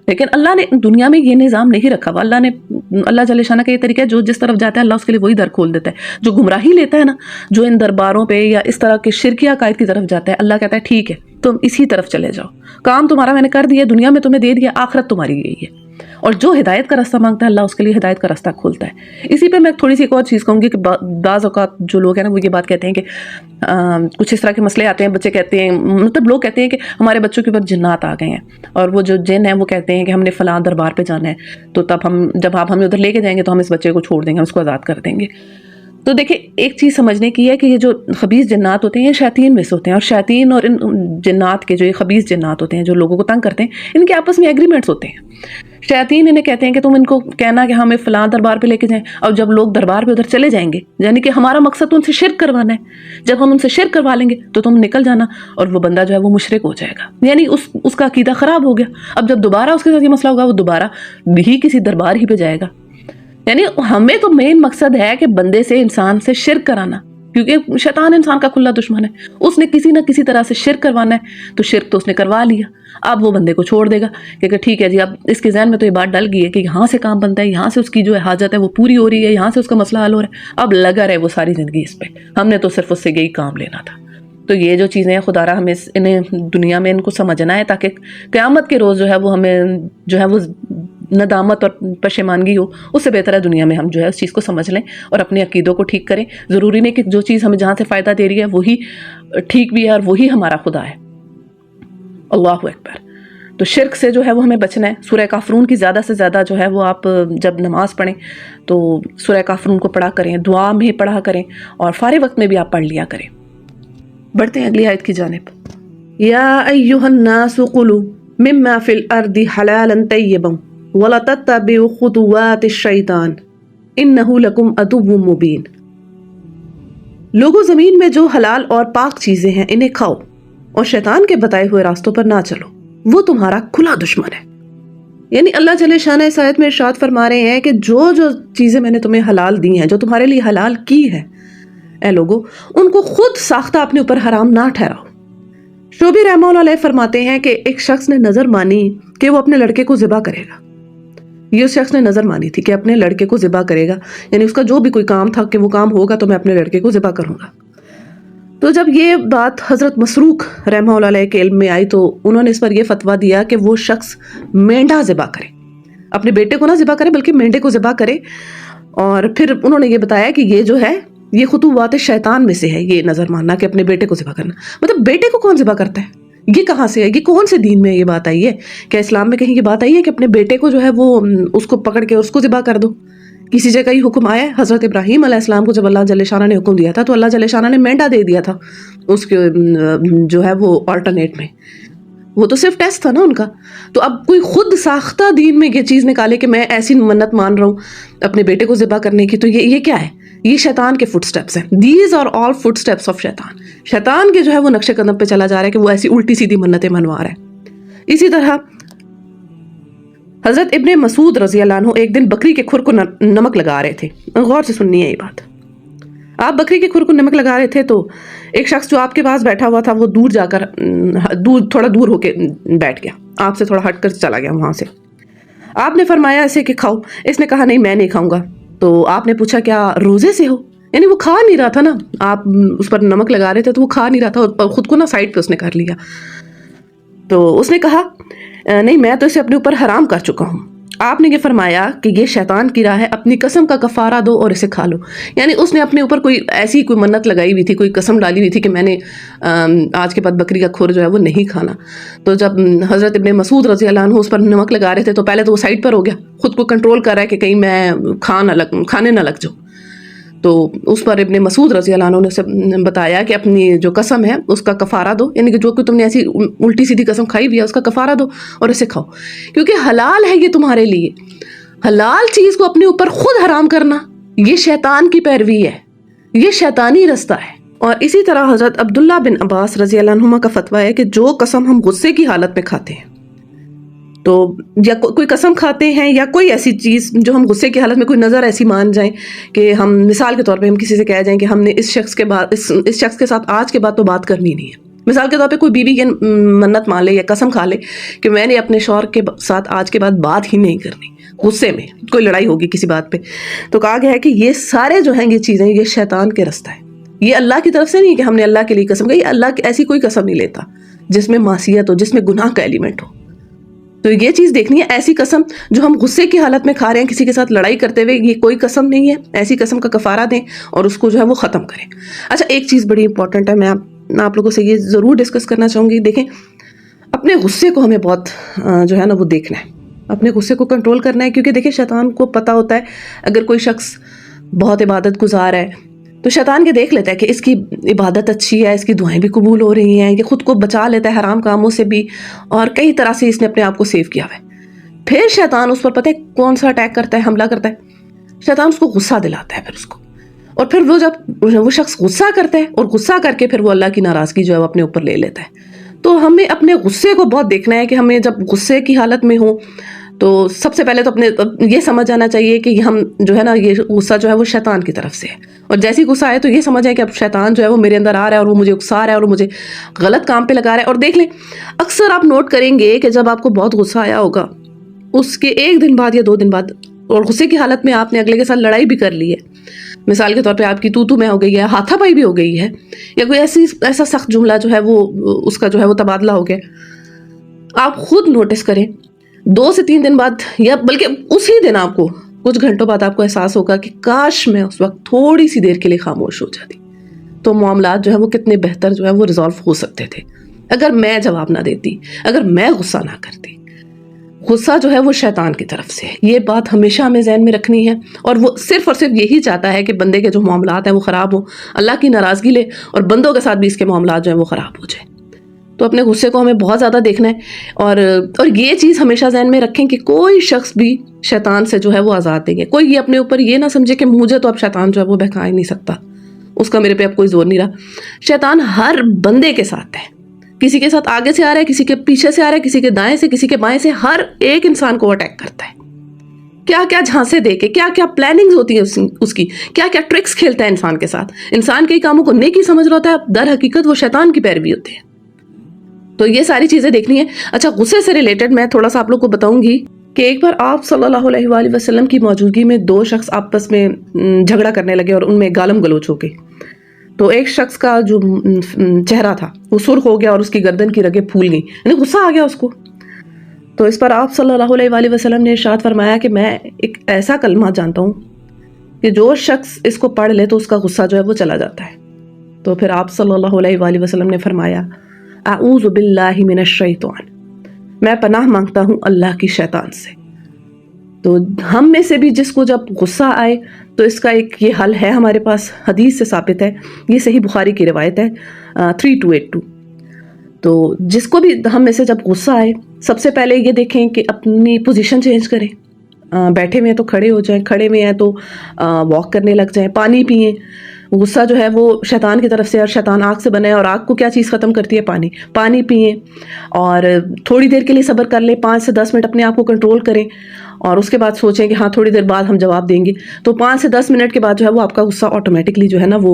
لیکن اللہ نے دنیا میں یہ نظام نہیں رکھا ہوا، اللہ جل شانہ کا یہ طریقہ ہے جو جس طرف جاتا ہے اللہ اس کے لیے وہی در کھول دیتا ہے۔ جو گمراہی لیتا ہے نا، جو ان درباروں پہ یا اس طرح کے شرکی عقائد کی طرف جاتا ہے، اللہ کہتا ہے ٹھیک ہے تم اسی طرف چلے جاؤ، کام تمہارا میں نے کر دیا، دنیا میں تمہیں دے دیا، آخرت تمہاری یہی ہے۔ اور جو ہدایت کا راستہ مانگتا ہے اللہ اس کے لیے ہدایت کا راستہ کھولتا ہے۔ اسی پہ میں تھوڑی سی ایک اور چیز کہوں گی کہ بعض اوقات جو لوگ ہیں نا وہ یہ بات کہتے ہیں کہ کچھ اس طرح کے مسئلے آتے ہیں، بچے کہتے ہیں، مطلب لوگ کہتے ہیں کہ ہمارے بچوں کے اوپر جنات آ گئے ہیں، اور وہ جو جن ہیں وہ کہتے ہیں کہ ہم نے فلاں دربار پہ جانا ہے، تو تب جب آپ ہمیں ادھر لے کے جائیں گے تو ہم اس بچے کو چھوڑ دیں گے، ہم اس کو آزاد کر دیں گے۔ تو دیکھیں ایک چیز سمجھنے کی ہے کہ یہ جو خبیث جنات ہوتے ہیں یہ شیاطین میں سے ہوتے ہیں، اور شیاطین اور ان جنات کے جو یہ خبیث جنات ہوتے ہیں جو لوگوں کو تنگ کرتے ہیں، ان کے آپس میں ایگریمنٹس ہوتے ہیں۔ شیاطین انہیں کہتے ہیں کہ تم ان کو کہنا کہ ہمیں فلاں دربار پہ لے کے جائیں، اور جب لوگ دربار پہ ادھر چلے جائیں گے، یعنی کہ ہمارا مقصد تو ان سے شرک کروانا ہے، جب ہم ان سے شرک کروا لیں گے تو تم نکل جانا، اور وہ بندہ جو ہے وہ مشرک ہو جائے گا، یعنی اس کا عقیدہ خراب ہو گیا۔ اب جب دوبارہ اس کے ساتھ یہ مسئلہ ہوگا وہ دوبارہ بھی کسی دربار ہی پہ جائے گا۔ یعنی ہمیں تو مین مقصد ہے کہ بندے سے، انسان سے شرک کرانا، کیونکہ شیطان انسان کا کھلا دشمن ہے، اس نے کسی نہ کسی طرح سے شرک کروانا ہے، تو شرک تو اس نے کروا لیا، اب وہ بندے کو چھوڑ دے گا کہ ٹھیک ہے جی، اب اس کے ذہن میں تو یہ بات ڈل گئی ہے کہ یہاں سے کام بنتا ہے، یہاں سے اس کی جو ہے حاجت ہے وہ پوری ہو رہی ہے، یہاں سے اس کا مسئلہ حل ہو رہا ہے، اب لگا رہے وہ ساری زندگی اس پہ، ہم نے تو صرف اس سے یہی کام لینا تھا۔ تو یہ جو چیزیں ہیں خدا را ہمیں انہیں دنیا میں ان کو سمجھنا ہے، تاکہ قیامت کے روز جو ہے وہ ہمیں جو ہے وہ ندامت اور پشیمانگی ہو، اس سے بہتر ہے دنیا میں ہم جو ہے اس چیز کو سمجھ لیں اور اپنے عقیدوں کو ٹھیک کریں۔ ضروری نہیں کہ جو چیز ہمیں جہاں سے فائدہ دے رہی ہے وہی ٹھیک بھی ہے اور وہی ہمارا خدا ہے۔ اللہ اکبر۔ تو شرک سے جو ہے وہ ہمیں بچنا ہے۔ سورہ کافرون کی زیادہ سے زیادہ جو ہے وہ آپ جب نماز پڑھیں تو سورہ کافرون کو پڑھا کریں، دعا میں پڑھا کریں، اور فارغ وقت میں بھی آپ پڑھ لیا کریں۔ بڑھتے ہیں اگلی آیت کی جانب۔ یا ایھا الناس قلوا مما فی الارض حلالا طیبا ولا تتبعوا خطوات الشیطان انہ لکم عدو مبین۔ لوگوں، زمین میں جو حلال اور پاک چیزیں ہیں انہیں کھاؤ اور شیطان کے بتائے ہوئے راستوں پر نہ چلو، وہ تمہارا کھلا دشمن ہے۔ یعنی اللہ جل شانہ اس آیت میں ارشاد فرما رہے ہیں کہ جو چیزیں میں نے تمہیں حلال دی ہیں، جو تمہارے لیے حلال کی ہے، اے لوگوں ان کو خود ساختہ اپنے اوپر حرام نہ ٹھہراؤ۔ شعبی رحمہ اللہ علیہ فرماتے ہیں کہ ایک شخص نے نظر مانی کہ وہ اپنے لڑکے کو ذبح کرے گا۔ یہ اس شخص نے نظر مانی تھی کہ اپنے لڑکے کو ذبح کرے گا، یعنی اس کا جو بھی کوئی کام تھا کہ وہ کام ہوگا تو میں اپنے لڑکے کو ذبح کروں گا۔ تو جب یہ بات حضرت مسروق رحمہ اللہ علیہ کے علم میں آئی تو انہوں نے اس پر یہ فتویٰ دیا کہ وہ شخص مینڈا ذبح کرے، اپنے بیٹے کو نہ ذبح کرے بلکہ مینڈے کو ذبح کرے۔ اور پھر انہوں نے یہ بتایا کہ یہ جو ہے یہ خطوات شیطان میں سے ہے، یہ نظر ماننا کہ اپنے بیٹے کو ذبح کرنا۔ مطلب بیٹے کو کون ذبح کرتا ہے؟ یہ کہاں سے ہے؟ یہ کون سے دین میں یہ بات آئی ہے؟ کیا اسلام میں کہیں یہ بات آئی ہے کہ اپنے بیٹے کو جو ہے وہ اس کو پکڑ کے اس کو ذبح کر دو؟ کسی جگہ یہ حکم آیا ہے؟ حضرت ابراہیم علیہ السلام کو جب اللہ جل شانہ نے حکم دیا تھا تو اللہ جل شانہ نے مینڈا دے دیا تھا اس کے جو ہے وہ آلٹرنیٹ میں، وہ تو صرف ٹیسٹ تھا نا ان کا۔ تو اب کوئی خود ساختہ دین میں یہ چیز نکالے کہ میں ایسی منت مان رہا ہوں اپنے بیٹے کو ذبح کرنے کی، تو یہ کیا ہے؟ یہ شیطان کے فٹ سٹیپس ہیں۔ These are all foot steps of Shaitan. شیطان کے جو ہے وہ نقش قدم پہ چلا جا رہا ہے کہ وہ ایسی الٹی سیدھی منتیں منوا رہا ہے۔ اسی طرح حضرت ابن مسعود رضی اللہ عنہ ایک دن بکری کے کھر کو نمک لگا رہے تھے۔ غور سے سننی ہے یہ بات۔ آپ بکری کے کھر کو نمک لگا رہے تھے تو ایک شخص جو آپ کے پاس بیٹھا ہوا تھا وہ دور جا کر تھوڑا دور ہو کے بیٹھ گیا، آپ سے تھوڑا ہٹ کر چلا گیا وہاں سے۔ آپ نے فرمایا اسے کہ کھاؤ، اس نے کہا نہیں میں نہیں کھاؤں گا۔ تو آپ نے پوچھا کیا روزے سے ہو؟ یعنی وہ کھا نہیں رہا تھا نا، آپ اس پر نمک لگا رہے تھے تو وہ کھا نہیں رہا تھا اور خود کو نا سائڈ پہ اس نے کر لیا۔ تو اس نے کہا نہیں میں تو اسے اپنے اوپر حرام کر چکا ہوں۔ آپ نے یہ فرمایا کہ یہ شیطان کی راہ ہے، اپنی قسم کا کفارہ دو اور اسے کھا لو۔ یعنی اس نے اپنے اوپر کوئی منت لگائی ہوئی تھی، کوئی قسم ڈالی ہوئی تھی کہ میں نے آج کے بعد بکری کا کھر جو ہے وہ نہیں کھانا۔ تو جب حضرت ابن مسعود رضی اللہ عنہ اس پر نمک لگا رہے تھے تو پہلے تو وہ سائڈ پر ہو گیا، خود کو کنٹرول کر رہا ہے کہ کہیں میں کھانے نہ لگ جاؤں۔ تو اس پر ابن مسعود رضی اللہ عنہ نے اسے بتایا کہ اپنی جو قسم ہے اس کا کفارہ دو، یعنی کہ جو کہ تم نے ایسی الٹی سیدھی قسم کھائی ہوئی ہے اس کا کفارہ دو اور اسے کھاؤ، کیونکہ حلال ہے یہ تمہارے لیے۔ حلال چیز کو اپنے اوپر خود حرام کرنا یہ شیطان کی پیروی ہے، یہ شیطانی رستہ ہے۔ اور اسی طرح حضرت عبداللہ بن عباس رضی اللہ عنہما کا فتویٰ ہے کہ جو قسم ہم غصے کی حالت میں کھاتے ہیں، تو یا کوئی قسم کھاتے ہیں یا کوئی ایسی چیز جو ہم غصے کی حالت میں کوئی نظر ایسی مان جائیں کہ ہم مثال کے طور پہ ہم کسی سے کہہ جائیں کہ ہم نے اس شخص کے ساتھ آج کے بعد تو بات کرنی نہیں ہے۔ مثال کے طور پہ کوئی بیوی کی منت مان لے یا قسم کھا لے کہ میں نے اپنے شوہر کے ساتھ آج کے بعد بات ہی نہیں کرنی، غصے میں کوئی لڑائی ہوگی کسی بات پہ، تو کہا گیا ہے کہ یہ سارے جو ہیں یہ چیزیں یہ شیطان کے رستہ ہے، یہ اللہ کی طرف سے نہیں کہ ہم نے اللہ کے لیے قسم کہی۔ اللہ کی ایسی کوئی قسم نہیں لیتا جس میں معصیت ہو، جس میں گناہ کا ایلیمنٹ ہو۔ تو یہ چیز دیکھنی ہے، ایسی قسم جو ہم غصے کی حالت میں کھا رہے ہیں کسی کے ساتھ لڑائی کرتے ہوئے، یہ کوئی قسم نہیں ہے، ایسی قسم کا کفارہ دیں اور اس کو جو ہے وہ ختم کریں۔ اچھا ایک چیز بڑی امپورٹنٹ ہے، میں آپ لوگوں سے یہ ضرور ڈسکس کرنا چاہوں گی۔ دیکھیں اپنے غصے کو ہمیں بہت جو ہے نا وہ دیکھنا ہے، اپنے غصے کو کنٹرول کرنا ہے، کیونکہ دیکھیں شیطان کو پتہ ہوتا ہے اگر کوئی شخص بہت عبادت گزار ہے تو شیطان کے دیکھ لیتا ہے کہ اس کی عبادت اچھی ہے، اس کی دعائیں بھی قبول ہو رہی ہیں، یہ خود کو بچا لیتا ہے حرام کاموں سے بھی، اور کئی طرح سے اس نے اپنے آپ کو سیو کیا ہوا ہے۔ پھر شیطان اس پر پتہ ہے کون سا اٹیک کرتا ہے، حملہ کرتا ہے، شیطان اس کو غصہ دلاتا ہے پھر اس کو، اور پھر وہ جب وہ شخص غصہ کرتا ہے اور غصہ کر کے پھر وہ اللہ کی ناراضگی جو ہے وہ اپنے اوپر لے لیتا ہے۔ تو ہمیں اپنے غصے کو بہت دیکھنا ہے کہ ہمیں جب غصے کی حالت میں ہوں تو سب سے پہلے تو اپنے یہ سمجھ جانا چاہیے کہ ہم جو ہے نا یہ غصہ جو ہے وہ شیطان کی طرف سے ہے، اور جیسی غصہ آئے تو یہ سمجھیں کہ اب شیطان جو ہے وہ میرے اندر آ رہا ہے اور وہ مجھے اکسا رہا ہے اور وہ مجھے غلط کام پہ لگا رہا ہے۔ اور دیکھ لیں اکثر آپ نوٹ کریں گے کہ جب آپ کو بہت غصہ آیا ہوگا اس کے 1 دن بعد یا 2 دن بعد، اور غصے کی حالت میں آپ نے اگلے کے ساتھ لڑائی بھی کر لی ہے، مثال کے طور پہ آپ کی تو میں ہو گئی ہے، ہاتھا پائی بھی ہو گئی ہے، یا کوئی ایسا سخت جملہ جو ہے وہ اس کا جو ہے وہ تبادلہ ہو گیا، آپ خود نوٹس کریں 2 سے 3 دن بعد یا بلکہ اسی دن آپ کو کچھ گھنٹوں بعد آپ کو احساس ہوگا کہ کاش میں اس وقت تھوڑی سی دیر کے لیے خاموش ہو جاتی تو معاملات جو ہے وہ کتنے بہتر جو ہے وہ ریزالو ہو سکتے تھے، اگر میں جواب نہ دیتی، اگر میں غصہ نہ کرتی۔ غصہ جو ہے وہ شیطان کی طرف سے ہے، یہ بات ہمیشہ ہمیں ذہن میں رکھنی ہے، اور وہ صرف اور صرف یہی چاہتا ہے کہ بندے کے جو معاملات ہیں وہ خراب ہوں، اللہ کی ناراضگی لے اور بندوں کے ساتھ بھی اس کے معاملات جو ہیں وہ خراب ہو جائیں۔ تو اپنے غصے کو ہمیں بہت زیادہ دیکھنا ہے، اور یہ چیز ہمیشہ ذہن میں رکھیں کہ کوئی شخص بھی شیطان سے جو ہے وہ آزاد نہیں ہے۔ کوئی یہ اپنے اوپر یہ نہ سمجھے کہ مجھے تو اب شیطان جو ہے وہ بہکا ہی نہیں سکتا، اس کا میرے پہ اب کوئی زور نہیں رہا۔ شیطان ہر بندے کے ساتھ ہے، کسی کے ساتھ آگے سے آ رہا ہے، کسی کے پیچھے سے آ رہا ہے، کسی کے دائیں سے، کسی کے بائیں سے، ہر ایک انسان کو اٹیک کرتا ہے۔ کیا کیا جھانسے دے کے، کیا کیا پلاننگز ہوتی ہے اس کی، کیا کیا ٹرکس کھیلتا ہے انسان کے ساتھ، انسان کے کاموں کو نیکی سمجھ رہا ہوتا ہے، در حقیقت وہ شیطان کی پیروی ہوتے ہیں۔ تو یہ ساری چیزیں دیکھنی ہے۔ اچھا، غصے سے ریلیٹڈ میں تھوڑا سا آپ لوگ کو بتاؤں گی کہ ایک بار آپ صلی اللہ علیہ وآلہ وسلم کی موجودگی میں 2 شخص آپس میں جھگڑا کرنے لگے اور ان میں گالم گلوچ ہو گئی۔ تو ایک شخص کا جو چہرہ تھا وہ سرخ ہو گیا اور اس کی گردن کی رگیں پھول گئیں، یعنی غصہ آ گیا اس کو۔ تو اس پر آپ صلی اللہ علیہ وآلہ وسلم نے ارشاد فرمایا کہ میں ایک ایسا کلمہ جانتا ہوں کہ جو شخص اس کو پڑھ لے تو اس کا غصہ جو ہے وہ چلا جاتا ہے۔ تو پھر آپ صلی اللہ علیہ وآلہ وسلم نے فرمایا اعوذ باللہ من الشیطان، میں پناہ مانگتا ہوں اللہ کی شیطان سے۔ تو ہم میں سے بھی جس کو جب غصہ آئے تو اس کا ایک یہ حل ہے، ہمارے پاس حدیث سے ثابت ہے، یہ صحیح بخاری کی روایت ہے 3282۔ تو جس کو بھی ہم میں سے جب غصہ آئے سب سے پہلے یہ دیکھیں کہ اپنی پوزیشن چینج کریں، بیٹھے ہوئے ہیں تو کھڑے ہو جائیں، کھڑے ہوئے ہیں تو واک کرنے لگ جائیں، پانی پئیں۔ غصہ جو ہے وہ شیطان کی طرف سے، اور شیطان آگ سے بنا ہے، اور آگ کو کیا چیز ختم کرتی ہے؟ پانی پئیں، اور تھوڑی دیر کے لیے صبر کر لیں، 5 سے 10 منٹ اپنے آپ کو کنٹرول کریں، اور اس کے بعد سوچیں کہ ہاں تھوڑی دیر بعد ہم جواب دیں گے۔ تو 5 سے 10 منٹ کے بعد جو ہے وہ آپ کا غصہ آٹومیٹکلی جو ہے نا وہ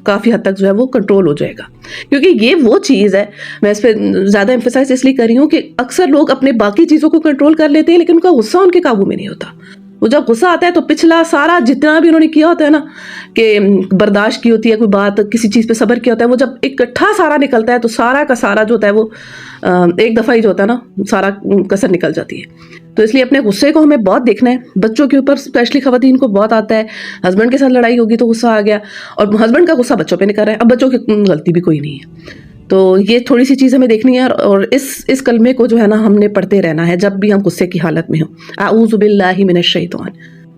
کافی حد تک جو ہے وہ کنٹرول ہو جائے گا، کیونکہ یہ وہ چیز ہے، میں اس پہ زیادہ ایمفیسائز اس لیے کر رہی ہوں کہ اکثر لوگ اپنے باقی چیزوں کو کنٹرول کر لیتے ہیں لیکن ان کا غصہ ان کے قابو میں نہیں ہوتا۔ وہ جب غصہ آتا ہے تو پچھلا سارا جتنا بھی انہوں نے کیا ہوتا ہے نا کہ برداشت کی ہوتی ہے کوئی بات، کسی چیز پہ صبر کیا ہوتا ہے، وہ جب اکٹھا سارا نکلتا ہے تو سارا کا سارا جو ہوتا ہے وہ ایک دفعہ ہی جو ہوتا ہے نا سارا کسر نکل جاتی ہے۔ تو اس لیے اپنے غصے کو ہمیں بہت دیکھنا ہے۔ بچوں کے اوپر اسپیشلی خواتین کو بہت آتا ہے، ہسبینڈ کے ساتھ لڑائی ہوگی تو غصہ آ گیا، اور ہسبینڈ کا غصہ بچوں پہ نکل رہا ہے، اب بچوں کی غلطی بھی کوئی نہیں ہے۔ تو یہ تھوڑی سی چیز ہمیں دیکھنی ہے، اور اس کلمے کو جو ہے نا ہم نے پڑھتے رہنا ہے جب بھی ہم غصے کی حالت میں ہوں، اعوذ باللہ من الشیطان۔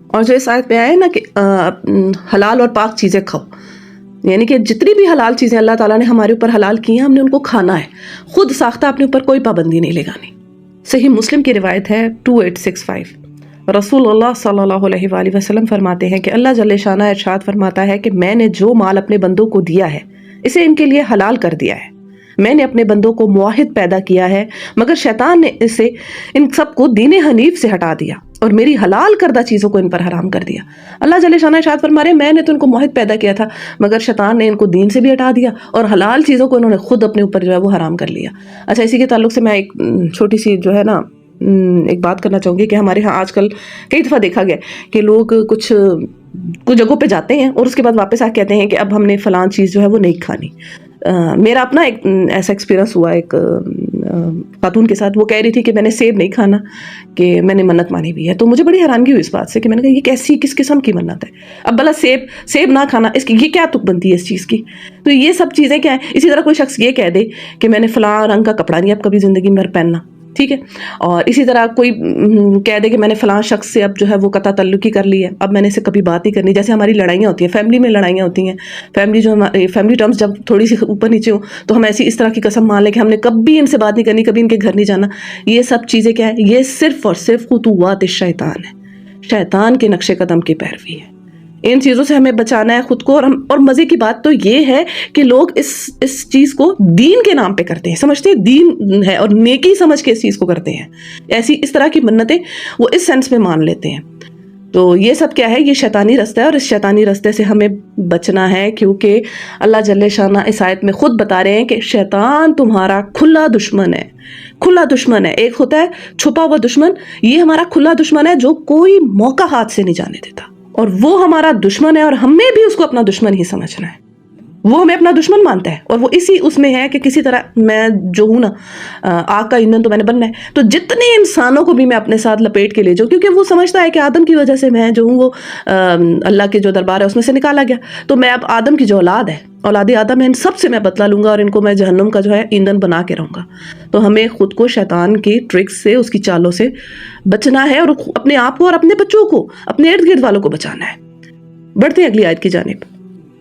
اور جو اس آیت پہ آیا ہے نا کہ حلال اور پاک چیزیں کھاؤ، یعنی کہ جتنی بھی حلال چیزیں اللہ تعالیٰ نے ہمارے اوپر حلال کی ہیں ہم نے ان کو کھانا ہے، خود ساختہ اپنے اوپر کوئی پابندی نہیں لگانی۔ صحیح مسلم کی روایت ہے 2865، رسول اللہ صلی اللہ علیہ وآلہ وسلم فرماتے ہیں کہ اللہ جل شانہ ارشاد فرماتا ہے کہ میں نے جو مال اپنے بندوں کو دیا ہے اسے ان کے لیے حلال کر دیا ہے، میں نے اپنے بندوں کو موحد پیدا کیا ہے مگر شیطان نے اسے ان سب کو دین حنیف سے ہٹا دیا اور میری حلال کردہ چیزوں کو ان پر حرام کر دیا۔ اللہ جل شانہ ارشاد فرما رہے ہیں میں نے تو ان کو موحد پیدا کیا تھا مگر شیطان نے ان کو دین سے بھی ہٹا دیا اور حلال چیزوں کو انہوں نے خود اپنے اوپر جو ہے وہ حرام کر لیا۔ اچھا، اسی کے تعلق سے میں ایک چھوٹی سی جو ہے نا ایک بات کرنا چاہوں گی کہ ہمارے ہاں آج کل کئی دفعہ دیکھا گیا کہ لوگ کچھ جگہوں پہ جاتے ہیں اور اس کے بعد واپس آ کے کہتے ہیں کہ اب ہم نے فلان چیز جو ہے وہ نہیں کھانی۔ میرا اپنا ایک ایسا ایکسپیرینس ہوا ایک خاتون کے ساتھ، وہ کہہ رہی تھی کہ میں نے سیب نہیں کھانا، کہ میں نے منت مانی بھی ہے۔ تو مجھے بڑی حیرانگی ہوئی اس بات سے کہ میں نے کہا یہ کیسی کس قسم کی منت ہے؟ اب بھلا سیب نہ کھانا، اس کی یہ کیا تک بنتی ہے اس چیز کی؟ تو یہ سب چیزیں کیا ہیں؟ اسی طرح کوئی شخص یہ کہہ دے کہ میں نے فلاں رنگ کا کپڑا نہیں اب کبھی زندگی میں پہننا، ٹھیک ہے. اور اسی طرح کوئی کہہ دے کہ میں نے فلاں شخص سے اب جو ہے وہ قطع تعلقی کر لی ہے، اب میں نے اسے کبھی بات نہیں کرنی. جیسے ہماری لڑائیاں ہوتی ہیں، فیملی میں لڑائیاں ہوتی ہیں، فیملی ٹرمز جب تھوڑی سی اوپر نیچے ہوں تو ہم ایسی اس طرح کی قسم مان لیں کہ ہم نے کبھی ان سے بات نہیں کرنی، کبھی ان کے گھر نہیں جانا. یہ سب چیزیں کیا ہے؟ یہ صرف اور صرف خطوات الشیطان ہے، شیطان کے نقش قدم کی پیروی ہے. ان چیزوں سے ہمیں بچانا ہے خود کو. اور مزے کی بات تو یہ ہے کہ لوگ اس چیز کو دین کے نام پہ کرتے ہیں، سمجھتے ہیں دین ہے اور نیکی سمجھ کے اس چیز کو کرتے ہیں. اس طرح کی منتیں وہ اس سینس میں مان لیتے ہیں. تو یہ سب کیا ہے؟ یہ شیطانی رستہ ہے، اور اس شیطانی رستے سے ہمیں بچنا ہے، کیونکہ اللہ جل شانہ اس آیت میں خود بتا رہے ہیں کہ شیطان تمہارا کھلا دشمن ہے. کھلا دشمن ہے. ایک ہوتا ہے چھپا ہوا دشمن، یہ ہمارا کھلا دشمن ہے جو کوئی موقع ہاتھ سے نہیں جانے دیتا، اور وہ ہمارا دشمن ہے اور ہمیں بھی اس کو اپنا دشمن ہی سمجھنا ہے. وہ ہمیں اپنا دشمن مانتا ہے، اور وہ اس میں ہے کہ کسی طرح میں جو ہوں نا آگ کا ایندھن تو میں نے بننا ہے، تو جتنے انسانوں کو بھی میں اپنے ساتھ لپیٹ کے لے جاؤں، کیونکہ وہ سمجھتا ہے کہ آدم کی وجہ سے میں جو ہوں وہ اللہ کے جو دربار ہے اس میں سے نکالا گیا، تو میں اب آدم کی جو اولاد ہے، اولاد آدم ہے، ان سب سے میں بدلہ لوں گا اور ان کو میں جہنم کا جو ہے ایندھن بنا کے رہوں گا. تو ہمیں خود کو شیطان کی ٹرکس سے، اس کی چالوں سے بچنا ہے، اور اپنے آپ کو اور اپنے بچوں کو، اپنے ارد گرد والوں کو بچانا ہے. بڑھتے ہیں اگلی آیت کی جانب.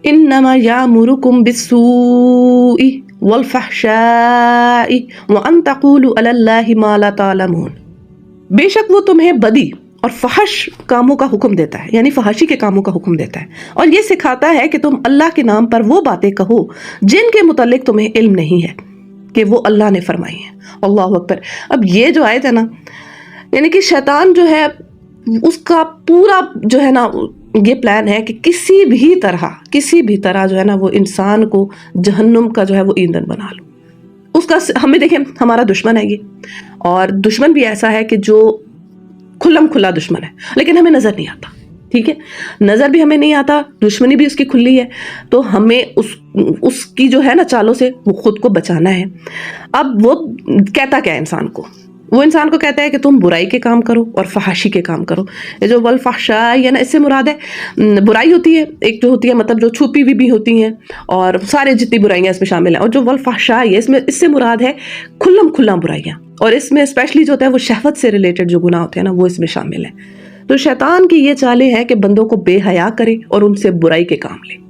انما یامرکم بالسوء والفحشاء وان تقولوا علی اللہ ما لا تعلمون. بے شک وہ تمہیں بدی اور فحش کاموں کا حکم دیتا ہے، یعنی فحاشی کے کاموں کا حکم دیتا ہے، اور یہ سکھاتا ہے کہ تم اللہ کے نام پر وہ باتیں کہو جن کے متعلق تمہیں علم نہیں ہے کہ وہ اللہ نے فرمائی ہیں. اللہ اکبر. اب یہ جو آیت ہے نا، یعنی کہ شیطان جو ہے اس کا پورا جو ہے نا یہ پلان ہے کہ کسی بھی طرح جو ہے نا وہ انسان کو جہنم کا جو ہے وہ ایندھن بنا لو. اس کا ہمیں دیکھیں، ہمارا دشمن ہے یہ، اور دشمن بھی ایسا ہے کہ جو کھلم کھلا دشمن ہے، لیکن ہمیں نظر نہیں آتا. ٹھیک ہے، نظر بھی ہمیں نہیں آتا، دشمنی بھی اس کی کھلی ہے، تو ہمیں اس کی جو ہے نا چالوں سے وہ خود کو بچانا ہے. اب وہ کہتا کیا ہے انسان کو؟ وہ انسان کو کہتا ہے کہ تم برائی کے کام کرو اور فحاشی کے کام کرو. یہ جو والفحشاء ہے نا، اس سے مراد ہے برائی ہوتی ہے، ایک جو ہوتی ہے مطلب جو چھپی ہوئی بھی ہوتی ہیں، اور سارے جتنی برائیاں اس میں شامل ہیں. اور جو والفحشاء ہے اس سے مراد ہے کھلم کھلا برائیاں، اور اس میں اسپیشلی جو ہوتا ہے وہ شہوت سے ریلیٹڈ جو گناہ ہوتے ہیں نا وہ اس میں شامل ہیں. تو شیطان کی یہ چالیں ہیں کہ بندوں کو بے حیا کرے اور ان سے برائی کے کام لے.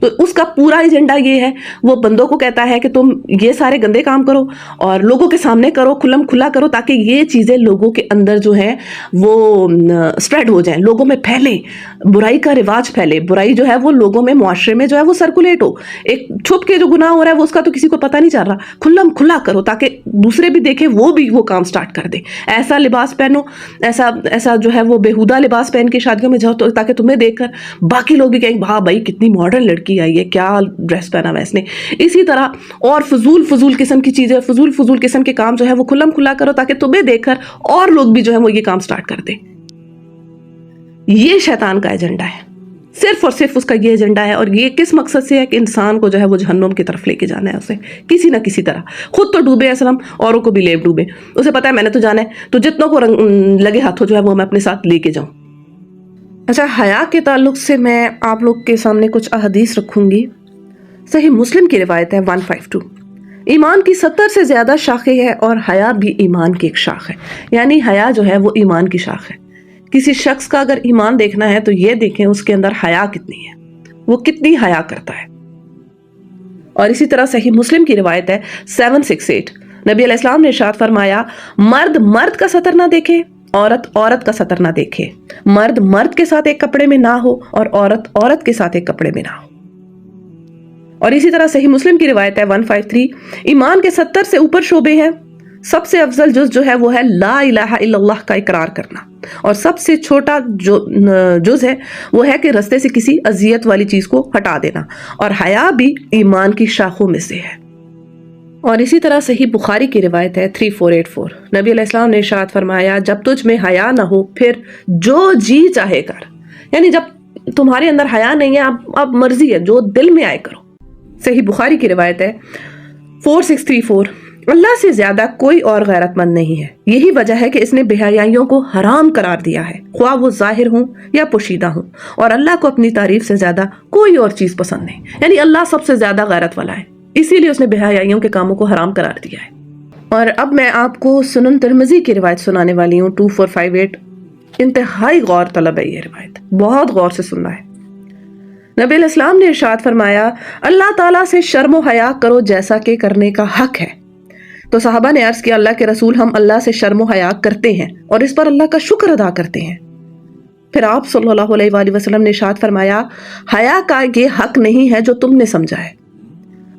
تو اس کا پورا ایجنڈا یہ ہے، وہ بندوں کو کہتا ہے کہ تم یہ سارے گندے کام کرو اور لوگوں کے سامنے کرو، کھلم کھلا کرو، تاکہ یہ چیزیں لوگوں کے اندر جو ہے وہ سپریڈ ہو جائیں، لوگوں میں پھیلیں، برائی کا رواج پھیلے، برائی جو ہے وہ لوگوں میں، معاشرے میں جو ہے وہ سرکولیٹ ہو. ایک چھپ کے جو گناہ ہو رہا ہے وہ اس کا تو کسی کو پتہ نہیں چل رہا، کھلم کھلا کرو تاکہ دوسرے بھی دیکھیں، وہ بھی وہ کام سٹارٹ کر دیں. ایسا لباس پہنو، ایسا جو ہے وہ بیہودہ لباس پہن کے شادیوں میں جاؤ تو تاکہ تمہیں دیکھ کر باقی لوگ بھی کہیں ہاں بھائی کتنی ماڈرن لڑکی آئی ہے، کیا ڈریس پہنا ہوا اس نے. اسی طرح اور فضول قسم کی چیزیں، فضول قسم کے کام جو ہے وہ کھلم کھلا کرو تاکہ تمہیں دیکھ کر اور لوگ بھی جو ہے وہ یہ کام سٹارٹ کر دیں. یہ شیطان کا ایجنڈا ہے، صرف اور صرف اس کا یہ ایجنڈا ہے. اور یہ کس مقصد سے ہے؟ کہ انسان کو جو ہے وہ جہنم کی طرف لے کے جانا ہے، اسے کسی نہ کسی طرح. خود تو ڈوبے اسلم، اوروں کو بھی لے ڈوبے. اسے پتا ہے میں نے تو جانا ہے، تو جتنوں کو لگے ہاتھوں جو ہے وہ میں اپنے ساتھ لے کے جاؤں. اچھا، حیا کے تعلق سے میں آپ لوگ کے سامنے کچھ احادیث رکھوں گی. صحیح مسلم کی روایت ہے 152. ایمان کی 70 سے زیادہ شاخیں ہیں اور حیا بھی ایمان کی ایک شاخ ہے. یعنی حیا جو ہے وہ ایمان کی شاخ ہے. کسی شخص کا اگر ایمان دیکھنا ہے تو یہ دیکھیں اس کے اندر حیا کتنی ہے، وہ کتنی حیا کرتا ہے. اور اسی طرح صحیح مسلم کی روایت ہے 768. نبی علیہ السلام نے ارشاد فرمایا، مرد کا سطر نہ دیکھے، عورت کا سطر نہ دیکھے. مرد کے ساتھ ایک کپڑے میں نہ ہو اور عورت کے ساتھ ایک کپڑے میں نہ ہو. اور اسی طرح صحیح مسلم کی روایت ہے 153. ایمان کے 70 سے اوپر شعبے ہیں. سب سے افضل جز جو ہے وہ ہے لا الہ الا اللہ کا اقرار کرنا، اور سب سے چھوٹا جو جز ہے وہ ہے کہ رستے سے کسی اذیت والی چیز کو ہٹا دینا. اور حیا بھی ایمان کی شاخوں میں سے ہے. اور اسی طرح صحیح بخاری کی روایت ہے 3484. نبی علیہ السلام نے ارشاد فرمایا، جب تجھ میں حیا نہ ہو پھر جو جی چاہے کر. یعنی جب تمہارے اندر حیا نہیں ہے، اب مرضی ہے، جو دل میں آئے کرو. صحیح بخاری کی روایت ہے 4634. اللہ سے زیادہ کوئی اور غیرت مند نہیں ہے، یہی وجہ ہے کہ اس نے بے حیائیوں کو حرام قرار دیا ہے، خواہ وہ ظاہر ہوں یا پوشیدہ ہوں. اور اللہ کو اپنی تعریف سے زیادہ کوئی اور چیز پسند نہیں. یعنی اللہ سب سے زیادہ غیرت والا ہے، اسی لیے اس نے بے حیائیوں کے کاموں کو حرام قرار دیا ہے. اور اب میں آپ کو سنن ترمذی کی روایت سنانے والی ہوں 2458. انتہائی غور طلب ہے یہ روایت، بہت غور سے سننا ہے. نبی علیہ السلام نے ارشاد فرمایا اللہ تعالیٰ سے شرم و حیا کرو جیسا کہ کرنے کا حق ہے. تو صحابہ نے عرض کیا اللہ کے رسول ہم اللہ سے شرم و حیا کرتے ہیں اور اس پر اللہ کا شکر ادا کرتے ہیں. پھر آپ صلی اللہ علیہ وآلہ وسلم نے ارشاد فرمایا حیا کا یہ حق نہیں ہے جو تم نے سمجھا ہے.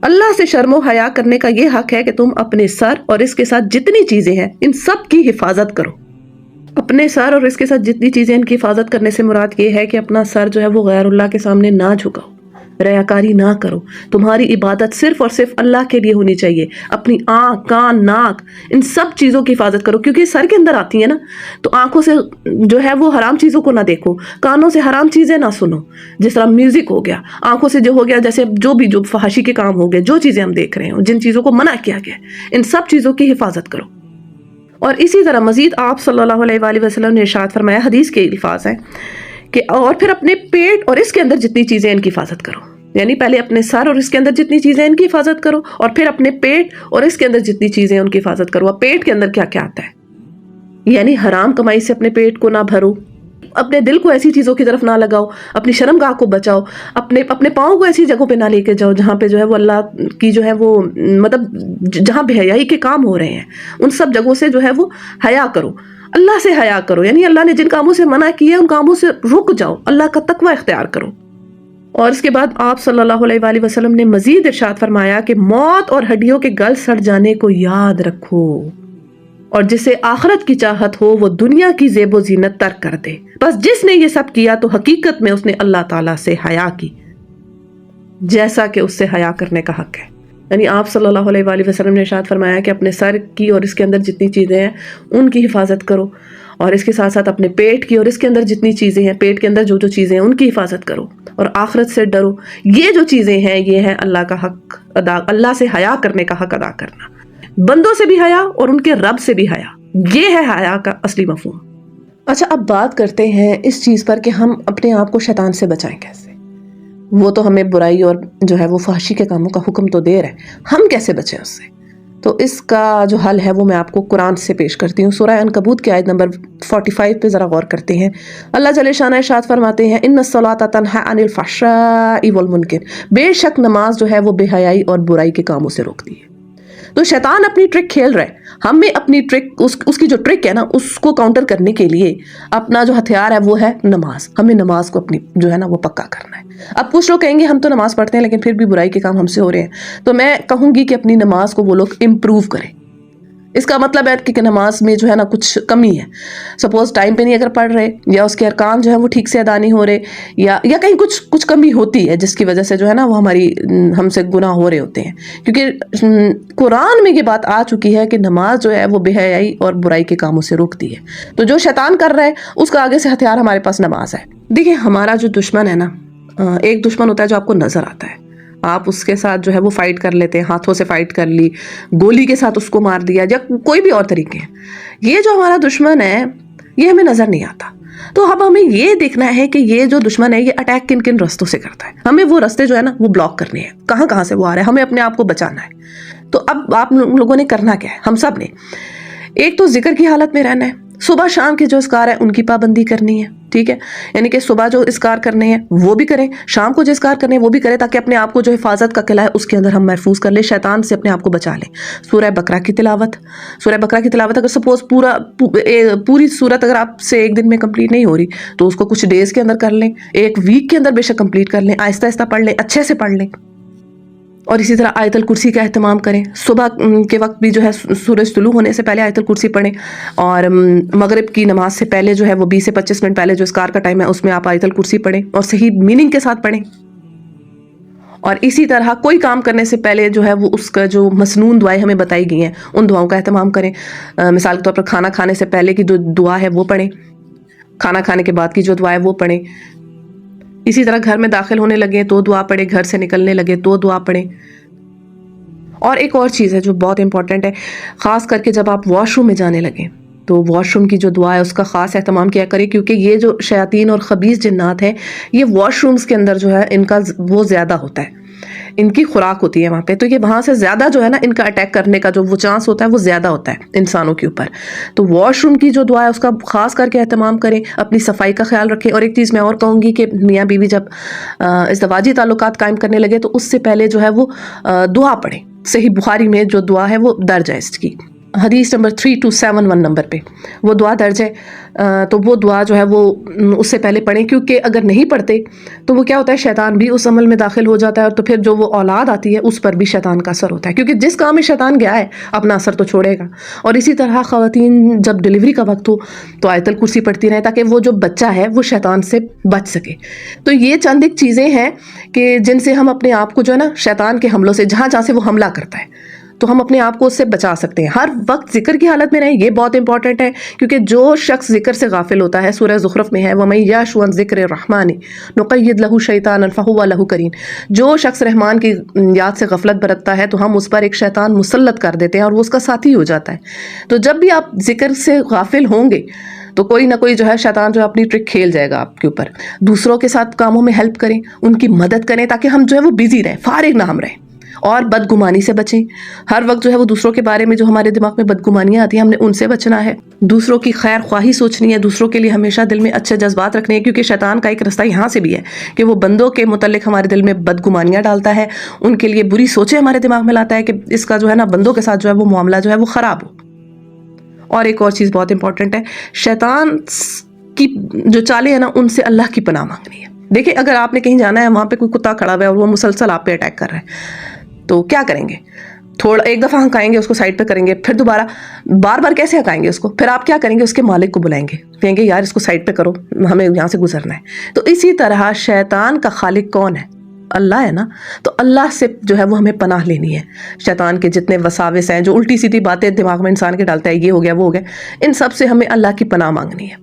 اللہ سے شرم و حیا کرنے کا یہ حق ہے کہ تم اپنے سر اور اس کے ساتھ جتنی چیزیں ہیں ان سب کی حفاظت کرو. اپنے سر اور اس کے ساتھ جتنی چیزیں ان کی حفاظت کرنے سے مراد یہ ہے کہ اپنا سر جو ہے وہ غیر اللہ کے سامنے نہ جھکاؤ، ریاکاری نہ کرو. تمہاری عبادت صرف اور صرف اللہ کے لیے ہونی چاہیے. اپنی آنکھ، کان، ناک، ان سب چیزوں کی حفاظت کرو کیونکہ سر کے اندر آتی ہیں نا. تو آنکھوں سے جو ہے وہ حرام چیزوں کو نہ دیکھو، کانوں سے حرام چیزیں نہ سنو، جس طرح میوزک ہو گیا. آنکھوں سے جو ہو گیا جیسے جو فحاشی کے کام ہو گئے، جو چیزیں ہم دیکھ رہے ہیں، جن چیزوں کو منع کیا گیا، ان سب چیزوں کی حفاظت کرو. اور اسی طرح مزید آپ صلی اللہ علیہ وآلہ وسلم نے ارشاد فرمایا، حدیث کے الفاظ ہیں کہ اور پھر اپنے پیٹ اور اس کے اندر جتنی چیزیں ان کی حفاظت کرو. یعنی پہلے اپنے سر اور اس کے اندر جتنی چیزیں ان کی حفاظت کرو اور پھر اپنے پیٹ اور اس کے اندر جتنی چیزیں ان کی حفاظت کرو. اب پیٹ کے اندر کیا کیا آتا ہے؟ یعنی حرام کمائی سے اپنے پیٹ کو نہ بھرو، اپنے دل کو ایسی چیزوں کی طرف نہ لگاؤ، اپنی شرمگاہ کو بچاؤ، اپنے پاؤں کو ایسی جگہوں پہ نہ لے کے جاؤ جہاں پہ جو ہے وہ اللہ کی جو ہے وہ مطلب جہاں بے حیائی کے کام ہو رہے ہیں ان سب جگہوں سے جو ہے وہ حیا کرو. اللہ سے حیا کرو، یعنی اللہ نے جن کاموں سے منع کیا ان کاموں سے رک جاؤ، اللہ کا تقوی اختیار کرو. اور اس کے بعد آپ صلی اللہ علیہ وآلہ وسلم نے مزید ارشاد فرمایا کہ موت اور ہڈیوں کے گل سڑ جانے کو یاد رکھو، اور جسے آخرت کی چاہت ہو وہ دنیا کی زیب و زینت ترک کر دے. بس جس نے یہ سب کیا تو حقیقت میں اس نے اللہ تعالیٰ سے حیا کی جیسا کہ اس سے حیا کرنے کا حق ہے. یعنی آپ صلی اللہ علیہ وآلہ وسلم نے ارشاد فرمایا کہ اپنے سر کی اور اس کے اندر جتنی چیزیں ہیں ان کی حفاظت کرو، اور اس کے ساتھ ساتھ اپنے پیٹ کی اور اس کے اندر جتنی چیزیں ہیں، پیٹ کے اندر جو چیزیں ہیں ان کی حفاظت کرو، اور آخرت سے ڈرو. یہ جو چیزیں ہیں یہ ہے اللہ کا حق ادا، اللہ سے حیا کرنے کا حق ادا کرنا. بندوں سے بھی حیا اور ان کے رب سے بھی حیا، یہ ہے حیا کا اصلی مفہوم. اچھا اب بات کرتے ہیں اس چیز پر کہ ہم اپنے آپ کو شیطان سے بچائیں کیسے. وہ تو ہمیں برائی اور جو ہے وہ فحشی کے کاموں کا حکم تو دے رہے ہیں، ہم کیسے بچیں اس سے؟ تو اس کا جو حل ہے وہ میں آپ کو قرآن سے پیش کرتی ہوں. سورہ عنکبوت کی آیت نمبر 45 پہ ذرا غور کرتے ہیں. اللہ جل شانہ ارشاد فرماتے ہیں ان الصلاۃ تنہی عن الفحشاء والمنکر، بے شک نماز جو ہے وہ بے حیائی اور برائی کے کاموں سے روکتی ہے. تو شیطان اپنی ٹرک کھیل رہا ہے، ہمیں اپنی ٹرک اس کی جو ٹرک ہے نا اس کو کاؤنٹر کرنے کے لیے اپنا جو ہتھیار ہے وہ ہے نماز. ہمیں نماز کو اپنی جو ہے نا وہ پکا کرنا ہے. اب کچھ لوگ کہیں گے ہم تو نماز پڑھتے ہیں لیکن پھر بھی برائی کے کام ہم سے ہو رہے ہیں، تو میں کہوں گی کہ اپنی نماز کو وہ لوگ امپروو کریں. اس کا مطلب ہے کہ نماز میں جو ہے نا کچھ کمی ہے. سپوز ٹائم پہ نہیں اگر پڑھ رہے، یا اس کے ارکان جو ہے وہ ٹھیک سے ادا نہیں ہو رہے، یا کہیں کچھ کمی ہوتی ہے جس کی وجہ سے جو ہے نا وہ ہم سے گناہ ہو رہے ہوتے ہیں. کیونکہ قرآن میں یہ بات آ چکی ہے کہ نماز جو ہے وہ بے حیائی اور برائی کے کاموں سے روکتی ہے. تو جو شیطان کر رہا ہے اس کا آگے سے ہتھیار ہمارے پاس نماز ہے. دیکھیں ہمارا جو دشمن ہے نا، ایک دشمن ہوتا ہے جو آپ کو نظر آتا ہے، آپ اس کے ساتھ جو ہے وہ فائٹ کر لیتے ہیں، ہاتھوں سے فائٹ کر لی، گولی کے ساتھ اس کو مار دیا، یا کوئی بھی اور طریقے ہیں. یہ جو ہمارا دشمن ہے یہ ہمیں نظر نہیں آتا. تو اب ہمیں یہ دیکھنا ہے کہ یہ جو دشمن ہے یہ اٹیک کن کن رستوں سے کرتا ہے. ہمیں وہ رستے جو ہے نا وہ بلاک کرنے ہیں، کہاں سے وہ آ رہا ہے، ہمیں اپنے آپ کو بچانا ہے. تو اب آپ لوگوں نے کرنا کیا ہے؟ ہم سب نے ایک تو ذکر کی حالت میں رہنا ہے. صبح شام کے جو اذکار ہیں ان کی پابندی کرنی ہے، ٹھیک ہے؟ یعنی کہ صبح جو اذکار کرنے ہیں وہ بھی کریں، شام کو جو اذکار کرنے ہیں وہ بھی کریں، تاکہ اپنے آپ کو جو حفاظت کا قلعہ ہے اس کے اندر ہم محفوظ کر لیں، شیطان سے اپنے آپ کو بچا لیں. سورہ بقرہ کی تلاوت اگر سپوز پوری سورت اگر آپ سے ایک دن میں کمپلیٹ نہیں ہو رہی تو اس کو کچھ ڈیز کے اندر کر لیں، ایک ویک کے اندر بے شک کمپلیٹ کر لیں، آہستہ آہستہ پڑھ لیں، اچھے سے پڑھ لیں. اور اسی طرح آیت الکرسی کا اہتمام کریں. صبح کے وقت بھی جو ہے سورج طلوع ہونے سے پہلے آیت الکرسی پڑھیں، اور مغرب کی نماز سے پہلے جو ہے وہ 20 سے 25 منٹ پہلے جو اذکار کا ٹائم ہے اس میں آپ آیت الکرسی پڑھیں اور صحیح میننگ کے ساتھ پڑھیں. اور اسی طرح کوئی کام کرنے سے پہلے جو ہے وہ اس کا جو مسنون دعائیں ہمیں بتائی گئی ہیں ان دعاؤں کا اہتمام کریں. مثال کے طور پر کھانا کھانے سے پہلے کی جو دعا ہے وہ پڑھیں، کھانا کھانے کے بعد کی جو دعا ہے وہ پڑھیں. اسی طرح گھر میں داخل ہونے لگے تو دعا پڑھیں، گھر سے نکلنے لگے تو دعا پڑھیں. اور ایک اور چیز ہے جو بہت امپورٹنٹ ہے، خاص کر کے جب آپ واش روم میں جانے لگیں تو واش روم کی جو دعا ہے اس کا خاص اہتمام کیا کرے، کیونکہ یہ جو شیاطین اور خبیث جنات ہیں یہ واش رومز کے اندر جو ہے ان کا وہ زیادہ ہوتا ہے، ان کی خوراک ہوتی ہے وہاں پہ، تو یہ وہاں سے زیادہ جو ہے نا ان کا اٹیک کرنے کا جو وہ چانس ہوتا ہے وہ زیادہ ہوتا ہے انسانوں کے اوپر۔ تو واش روم کی جو دعا ہے اس کا خاص کر کے اہتمام کریں، اپنی صفائی کا خیال رکھیں۔ اور ایک چیز میں اور کہوں گی کہ میاں بیوی جب ازدواجی تعلقات قائم کرنے لگے تو اس سے پہلے جو ہے وہ دعا پڑھیں۔ صحیح بخاری میں جو دعا ہے وہ درج ہے، اس کی حدیث نمبر 3271 نمبر پہ وہ دعا درج ہے، تو وہ دعا جو ہے وہ اس سے پہلے پڑھیں، کیونکہ اگر نہیں پڑھتے تو وہ کیا ہوتا ہے شیطان بھی اس عمل میں داخل ہو جاتا ہے، اور تو پھر جو وہ اولاد آتی ہے اس پر بھی شیطان کا اثر ہوتا ہے، کیونکہ جس کام میں شیطان گیا ہے اپنا اثر تو چھوڑے گا۔ اور اسی طرح خواتین جب ڈیلیوری کا وقت ہو تو آیت الکرسی پڑھتی رہیں تاکہ وہ جو بچہ ہے وہ شیطان سے بچ سکے۔ تو یہ چند ایک چیزیں ہیں کہ جن سے ہم اپنے آپ کو جو ہے نا شیطان کے حملوں سے، جہاں جہاں سے وہ حملہ کرتا ہے تو ہم اپنے آپ کو اس سے بچا سکتے ہیں۔ ہر وقت ذکر کی حالت میں رہیں، یہ بہت امپورٹنٹ ہے، کیونکہ جو شخص ذکر سے غافل ہوتا ہے، سورہ زخرف میں ہے وَمَن يَعْشُ عَن ذِكْرِ الرَّحْمَنِ نُقَيِّضْ لَهُ شَيْطَانًا فَهُوَ لَهُ قَرِينٌ، جو شخص رحمان کی یاد سے غفلت برتتا ہے تو ہم اس پر ایک شیطان مسلط کر دیتے ہیں اور وہ اس کا ساتھی ہو جاتا ہے۔ تو جب بھی آپ ذکر سے غافل ہوں گے تو کوئی نہ کوئی جو ہے شیطان جو اپنی ٹرک کھیل جائے گا آپ کے اوپر۔ دوسروں کے ساتھ کاموں میں ہیلپ کریں، ان کی مدد کریں تاکہ ہم جو ہے وہ بیزی رہیں، فارغ نہ ہم رہیں، اور بدگمانی سے بچیں۔ ہر وقت جو ہے وہ دوسروں کے بارے میں جو ہمارے دماغ میں بدگمانیاں آتی ہیں ہم نے ان سے بچنا ہے، دوسروں کی خیر خواہی سوچنی ہے، دوسروں کے لیے ہمیشہ دل میں اچھے جذبات رکھنے ہیں، کیونکہ شیطان کا ایک رستہ یہاں سے بھی ہے کہ وہ بندوں کے متعلق ہمارے دل میں بدگمانیاں ڈالتا ہے، ان کے لیے بری سوچیں ہمارے دماغ میں لاتا ہے کہ اس کا جو ہے نا بندوں کے ساتھ جو ہے وہ معاملہ جو ہے وہ خراب ہو۔ اور ایک اور چیز بہت امپورٹنٹ ہے، شیطان کی جو چالیں ہیں نا ان سے اللہ کی پناہ مانگنی ہے۔ دیکھیں اگر آپ نے کہیں جانا ہے، وہاں پہ کوئی کتا کھڑا ہوا ہے اور وہ مسلسل آپ پہ اٹیک کر رہا ہے تو کیا کریں گے؟ تھوڑا ایک دفعہ ہنکائیں گے، اس کو سائڈ پہ کریں گے، پھر دوبارہ بار بار کیسے ہنکائیں گے اس کو؟ پھر آپ کیا کریں گے؟ اس کے مالک کو بلائیں گے، کہیں گے یار اس کو سائڈ پہ کرو، ہمیں یہاں سے گزرنا ہے۔ تو اسی طرح شیطان کا خالق کون ہے؟ اللہ ہے نا، تو اللہ سے جو ہے وہ ہمیں پناہ لینی ہے۔ شیطان کے جتنے وساوس ہیں، جو الٹی سیدھی باتیں دماغ میں انسان کے ڈالتا ہے، یہ ہو گیا وہ ہو گیا، ان سب سے ہمیں اللہ کی پناہ مانگنی ہے۔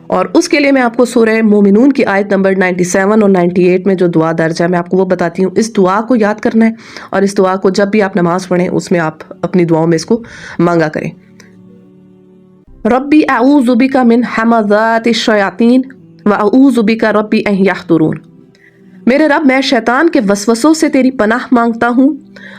اور اس کے لیے میں آپ کو سورہ مومنون کی آیت نمبر 97 اور 98 میں جو دعا درج ہے میں آپ کو وہ بتاتی ہوں۔ اس دعا کو یاد کرنا ہے اور اس دعا کو جب بھی آپ نماز پڑھیں اس میں آپ اپنی دعاؤں میں اس کو مانگا کریں۔ ربی اعوذ بک من ہمزات الشیاطین واعوذ بک ربی ان یحضرون، میرے رب میں شیطان کے وسوسوں سے تیری پناہ مانگتا ہوں،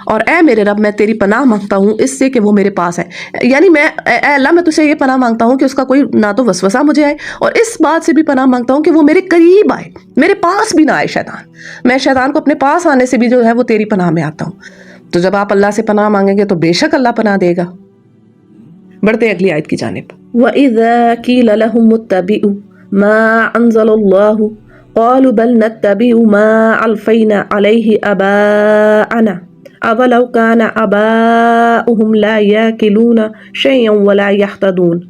اور اے میرے رب میں تیری پناہ مانگتا ہوں اس سے کہ وہ میرے پاس ہے، یعنی اے اللہ میں تجھے یہ پناہ مانگتا ہوں کہ اس کا کوئی نہ تو وسوسہ مجھے آئے، اور اس بات سے بھی پناہ مانگتا ہوں کہ وہ میرے قریب آئے، میرے پاس بھی نہ آئے شیطان۔ میں شیطان کو اپنے پاس آنے سے بھی جو ہے وہ تیری پناہ میں آتا ہوں۔ تو جب آپ اللہ سے پناہ مانگیں گے تو بے شک اللہ پناہ دے گا۔ بڑھتے اگلی آیت کی جانب۔ وَإِذَا قِيلَ لَهُمُ اتَّبِعُوا مَا أَنزَلَ اللَّهُ قالوا بل نتبع ما ألفينا عليه آباءنا أولو كان آباؤهم لا يأكلون شيئا ولا يهتدون،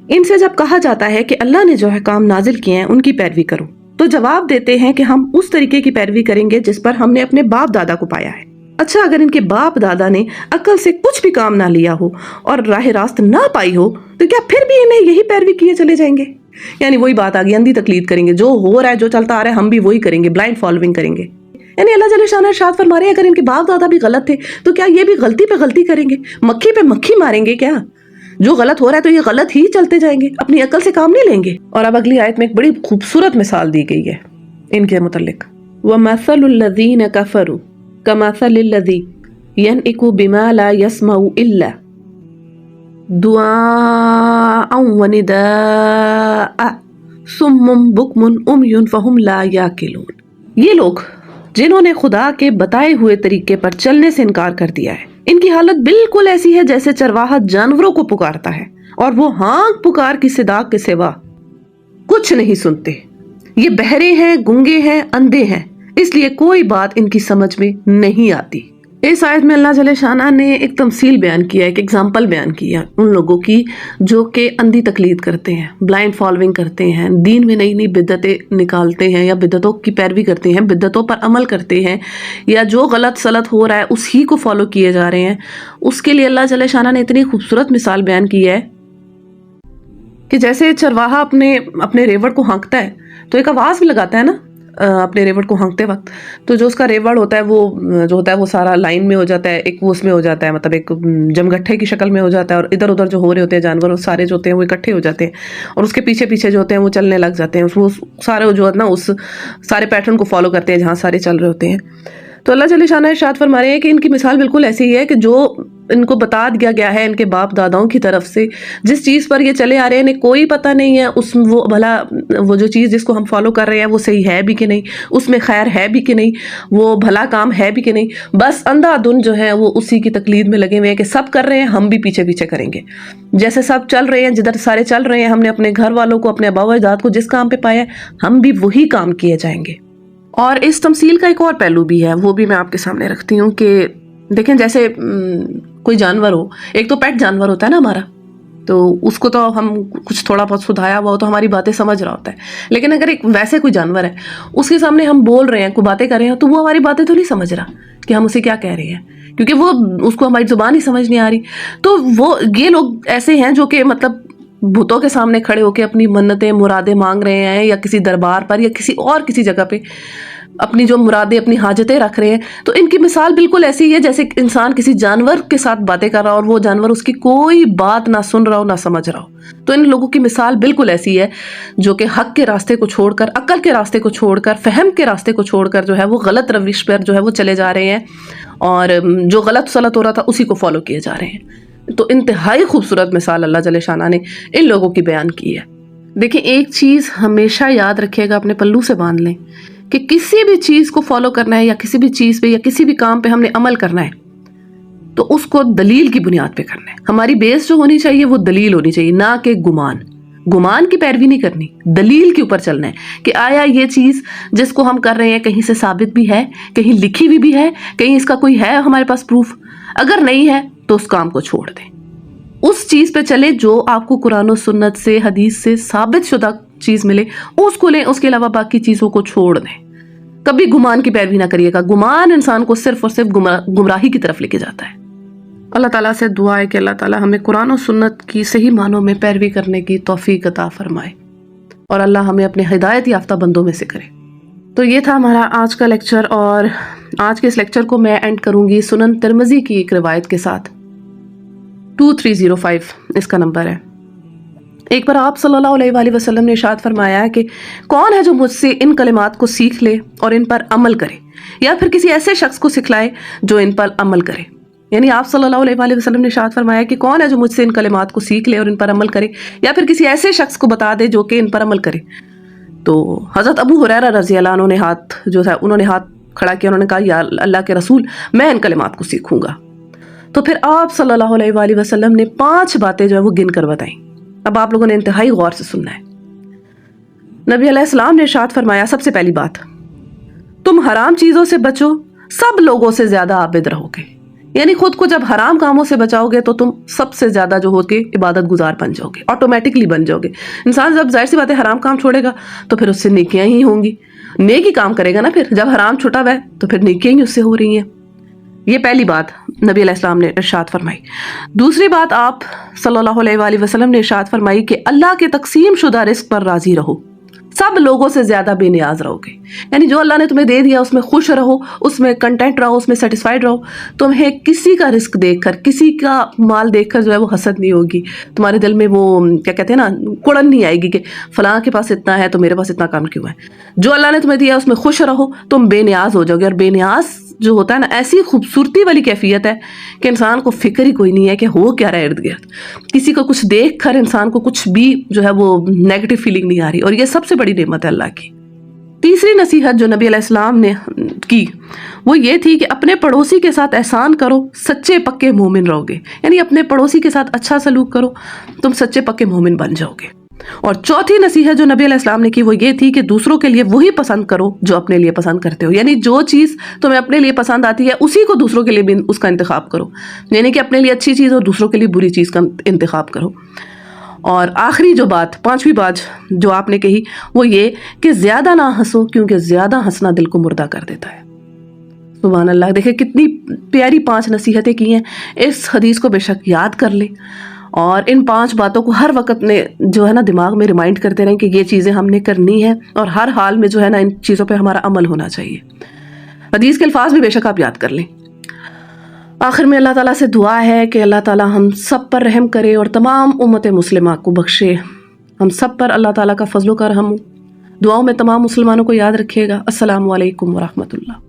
ان سے جب کہا جاتا ہے کہ اللہ نے جو احکام نازل کیے ہیں ان کی پیروی کرو تو جواب دیتے ہیں کہ ہم اس طریقے کی پیروی کریں گے جس پر ہم نے اپنے باپ دادا کو پایا ہے۔ اچھا اگر ان کے باپ دادا نے عقل سے کچھ بھی کام نہ لیا ہو اور راہ راست نہ پائی ہو تو کیا پھر بھی انہیں یہی پیروی کیے چلے جائیں گے؟ یعنی وہی بات آگئی، اندھی تقلید کریں گے، جو ہو رہا ہے جو چلتا آ رہا ہے ہم بھی وہی کریں گے، بلائنڈ فالوئنگ کریں گے۔ یعنی اللہ جل شانہ ارشاد فرما رہے ہیں اگر ان کے باپ دادا بھی غلط تھے تو کیا یہ بھی غلطی پہ غلطی کریں گے؟ مکھی پہ مکھی ماریں گے کیا؟ جو غلط ہو رہا ہے تو یہ غلط ہی چلتے جائیں گے، اپنی عقل سے کام نہیں لیں گے۔ اور اب اگلی آیت میں ایک بڑی خوبصورت مثال دی گئی ہے ان کے متعلق۔ وَمَثَلُ الَّذِينَ كَفَرُوا كَمَثَلِ الَّذِي يَنْعِقُ بِمَا لَا يَسْمَعُ إِلَّا دُعَاءً وَنِدَاءً صُمٌّ بُكْمٌ عُمْيٌ فَهُمْ لَا يَعْقِلُونَ، یہ لوگ جنہوں نے خدا کے بتائے ہوئے طریقے پر چلنے سے انکار کر دیا ہے، ان کی حالت بالکل ایسی ہے جیسے چرواہا جانوروں کو پکارتا ہے اور وہ ہانک پکار کی صدا کے سوا کچھ نہیں سنتے۔ یہ بہرے ہیں، گونگے ہیں، اندھے ہیں، اس لیے کوئی بات ان کی سمجھ میں نہیں آتی۔ اس آیت میں اللہ جل شانہ نے ایک تمثیل بیان کیا، ایک ایگزامپل بیان کیا ان لوگوں کی جو کہ اندھی تقلید کرتے ہیں، بلائنڈ فالوئنگ کرتے ہیں، دین میں نئی نئی بدعتیں نکالتے ہیں یا بدعتوں کی پیروی کرتے ہیں، بدعتوں پر عمل کرتے ہیں، یا جو غلط سلط ہو رہا ہے اسی کو فالو کیے جا رہے ہیں۔ اس کے لیے اللہ جل شانہ نے اتنی خوبصورت مثال بیان کی ہے کہ جیسے چرواہا اپنے ریوڑ کو ہانکتا ہے تو ایک آواز بھی لگاتا ہے نا، اپنے ریوڑ کو ہانکتے وقت، تو جو اس کا ریوڑ ہوتا ہے وہ سارا لائن میں ہو جاتا ہے، ایک وہ اس میں ہو جاتا ہے، مطلب ایک جمگٹھے کی شکل میں ہو جاتا ہے، اور ادھر ادھر جو ہو رہے ہوتے ہیں جانور وہ سارے جو ہوتے ہیں وہ اکٹھے ہو جاتے ہیں، اور اس کے پیچھے پیچھے جو ہوتے ہیں وہ چلنے لگ جاتے ہیں، وہ سارے جو ہے نا اس سارے پیٹرن کو فالو کرتے ہیں جہاں سارے چل رہے ہوتے ہیں۔ تو اللہ جل شانہ ارشاد فرما رہے ہیں کہ ان کی مثال بالکل ایسی ہی ہے کہ جو ان کو بتا دیا گیا ہے ان کے باپ داداؤں کی طرف سے، جس چیز پر یہ چلے آ رہے ہیں انہیں کوئی پتہ نہیں ہے وہ جو چیز جس کو ہم فالو کر رہے ہیں وہ صحیح ہے بھی کہ نہیں، اس میں خیر ہے بھی کہ نہیں، وہ بھلا کام ہے بھی کہ نہیں، بس اندھا دھن جو ہے وہ اسی کی تقلید میں لگے ہوئے ہیں کہ سب کر رہے ہیں ہم بھی پیچھے پیچھے کریں گے، جیسے سب چل رہے ہیں، جدھر سارے چل رہے ہیں، ہم نے اپنے گھر والوں کو، اپنے آباء و اجداد کو جس کام پہ پایا ہے ہم بھی وہی کام کیے جائیں گے۔ اور اس تمثیل کا ایک اور پہلو بھی ہے، وہ بھی میں آپ کے سامنے رکھتی ہوں کہ دیکھیں جیسے کوئی جانور ہو، ایک تو پیٹ جانور ہوتا ہے نا ہمارا، تو اس کو تو ہم کچھ تھوڑا بہت سدھایا ہوا ہو تو ہماری باتیں سمجھ رہا ہوتا ہے، لیکن اگر ایک ویسے کوئی جانور ہے اس کے سامنے ہم بول رہے ہیں، کوئی باتیں کر رہے ہیں، تو وہ ہماری باتیں تو نہیں سمجھ رہا کہ ہم اسے کیا کہہ رہے ہیں، کیونکہ وہ اس کو ہماری زبان ہی سمجھ نہیں آ رہی۔ تو یہ لوگ ایسے ہیں جو کہ مطلب بتوں کے سامنے کھڑے ہو کے اپنی منتیں مرادیں مانگ رہے ہیں، یا کسی دربار پر یا کسی جگہ پہ اپنی جو مرادیں اپنی حاجتیں رکھ رہے ہیں، تو ان کی مثال بالکل ایسی ہے جیسے انسان کسی جانور کے ساتھ باتیں کر رہا ہو اور وہ جانور اس کی کوئی بات نہ سن رہا ہو نہ سمجھ رہا ہو۔ تو ان لوگوں کی مثال بالکل ایسی ہے جو کہ حق کے راستے کو چھوڑ کر، عقل کے راستے کو چھوڑ کر، فہم کے راستے کو چھوڑ کر جو ہے وہ غلط روش پر جو ہے وہ چلے جا رہے ہیں، اور جو غلط سلط ہو رہا تھا اسی کو فالو کیے جا رہے ہیں۔ تو انتہائی خوبصورت مثال اللہ جل شانہ نے ان لوگوں کی بیان کی ہے۔ دیکھیں ایک چیز ہمیشہ یاد رکھیے گا، اپنے پلو سے باندھ لیں کہ کسی بھی چیز کو فالو کرنا ہے، یا کسی بھی چیز پہ یا کسی بھی کام پہ ہم نے عمل کرنا ہے تو اس کو دلیل کی بنیاد پہ کرنا ہے۔ ہماری بیس جو ہونی چاہیے وہ دلیل ہونی چاہیے، نہ کہ گمان کی پیروی نہیں کرنی، دلیل کے اوپر چلنا ہے کہ آیا یہ چیز جس کو ہم کر رہے ہیں کہیں سے ثابت بھی ہے، کہیں لکھی ہوئی بھی ہے، کہیں اس کا کوئی ہے ہمارے پاس پروف، اگر نہیں ہے تو اس کام کو چھوڑ دیں، اس چیز پہ چلے جو آپ کو قرآن و سنت سے، حدیث سے ثابت شدہ چیز ملے اس کو لیں، اس کے علاوہ باقی چیزوں کو چھوڑ دیں۔ کبھی گمان کی پیروی نہ کریے گا، گمان انسان کو صرف اور صرف گمراہی کی طرف لے کے جاتا ہے۔ اللہ تعالیٰ سے دعا ہے کہ اللہ تعالیٰ ہمیں قرآن و سنت کی صحیح معنوں میں پیروی کرنے کی توفیق عطا فرمائے، اور اللہ ہمیں اپنے ہدایت یافتہ بندوں میں سے کرے۔ تو یہ تھا ہمارا آج کا لیکچر، اور آج کے اس لیکچر کو میں اینڈ کروں گی سنن ترمذی کی ایک روایت کے ساتھ۔ 2305 اس کا نمبر ہے۔ ایک بار آپ صلی اللہ علیہ وآلہ وسلم نے ارشاد فرمایا ہے کہ کون ہے جو مجھ سے ان کلمات کو سیکھ لے اور ان پر عمل کرے، یا پھر کسی ایسے شخص کو سکھلائے جو ان پر عمل کرے۔ یعنی آپ صلی اللہ علیہ وآلہ وسلم نے ارشاد فرمایا کہ کون ہے جو مجھ سے ان کلمات کو سیکھ لے اور ان پر عمل کرے، یا پھر کسی ایسے شخص کو بتا دے جو کہ ان پر عمل کرے۔ تو حضرت ابو ہریرہ رضی اللہ عنہ نے انہوں نے ہاتھ کھڑا کیا، انہوں نے کہا یا اللہ کے رسول، میں ان کلمات کو سیکھوں گا۔ تو پھر آپ صلی اللہ علیہ وآلہ وسلم نے 5 باتیں جو ہے وہ گن کر بتائیں۔ اب آپ لوگوں نے انتہائی غور سے سننا ہے۔ نبی علیہ السلام نے ارشاد فرمایا، سب سے پہلی بات، تم حرام چیزوں سے بچو، سب لوگوں سے زیادہ عابد رہو گے۔ یعنی خود کو جب حرام کاموں سے بچاؤ گے تو تم سب سے زیادہ جو ہو کے عبادت گزار بن جاؤ گے، آٹومیٹکلی بن جاؤ گے۔ انسان جب ظاہر سی بات ہے حرام کام چھوڑے گا تو پھر اس سے نیکیاں ہی ہوں گی، نیکی کام کرے گا نا، پھر جب حرام چھوٹا ہوا ہے تو پھر نیکیاں ہی اس سے ہو رہی ہیں۔ یہ پہلی بات نبی علیہ السلام نے ارشاد فرمائی۔ دوسری بات آپ صلی اللہ علیہ وآلہ وسلم نے ارشاد فرمائی کہ اللہ کے تقسیم شدہ رزق پر راضی رہو، سب لوگوں سے زیادہ بے نیاز رہو گے۔ یعنی جو اللہ نے تمہیں دے دیا اس میں خوش رہو، اس میں کنٹینٹ رہو، اس میں سیٹسفائیڈ رہو۔ تمہیں کسی کا رزق دیکھ کر، کسی کا مال دیکھ کر جو ہے وہ حسد نہیں ہوگی، تمہارے دل میں وہ کیا کہتے ہیں نا، کڑن نہیں آئے گی کہ فلاں کے پاس اتنا ہے تو میرے پاس اتنا کم کیوں ہے۔ جو اللہ نے تمہیں دیا اس میں خوش رہو، تم بے نیاز ہو جاؤ گے۔ اور بے نیاز جو ہوتا ہے نا، ایسی خوبصورتی والی کیفیت ہے کہ انسان کو فکر ہی کوئی نہیں ہے کہ ہو کیا رہا ہے ارد گرد۔ کسی کو کچھ دیکھ کر انسان کو کچھ بھی جو ہے وہ نیگیٹو فیلنگ نہیں آ رہی، اور یہ سب سے بڑی نعمت ہے اللہ کی۔ تیسری نصیحت جو نبی علیہ السلام نے کی وہ یہ تھی کہ اپنے پڑوسی کے ساتھ احسان کرو، سچے پکے مومن رہو گے۔ یعنی اپنے پڑوسی کے ساتھ اچھا سلوک کرو، تم سچے پکے مومن بن جاؤ گے۔ اور چوتھی نصیحت جو نبی علیہ السلام نے کی وہ یہ تھی کہ دوسروں کے لیے وہی پسند کرو جو اپنے لیے پسند کرتے ہو۔ یعنی جو چیز تمہیں اپنے لیے پسند آتی ہے اسی کو دوسروں کے لیے بھی اس کا انتخاب کرو، یعنی کہ اپنے لیے اچھی چیز اور دوسروں کے لیے بری چیز کا انتخاب کرو۔ اور آخری جو بات، 5ویں بات جو آپ نے کہی وہ یہ کہ زیادہ نہ ہنسو، کیونکہ زیادہ ہنسنا دل کو مردہ کر دیتا ہے۔ سبحان اللہ، دیکھیں کتنی پیاری 5 نصیحتیں کی ہیں۔ اس حدیث کو بے شک یاد کر لیں اور ان 5 باتوں کو ہر وقت نے جو ہے نا دماغ میں ریمائنڈ کرتے رہیں کہ یہ چیزیں ہم نے کرنی ہے، اور ہر حال میں جو ہے نا ان چیزوں پہ ہمارا عمل ہونا چاہیے۔ حدیث کے الفاظ بھی بے شک آپ یاد کر لیں۔ آخر میں اللہ تعالیٰ سے دعا ہے کہ اللہ تعالیٰ ہم سب پر رحم کرے اور تمام امت مسلمہ کو بخشے، ہم سب پر اللہ تعالیٰ کا فضل و کرم ہو۔ دعاؤں میں تمام مسلمانوں کو یاد رکھیے گا۔ السلام علیکم ورحمۃ اللہ۔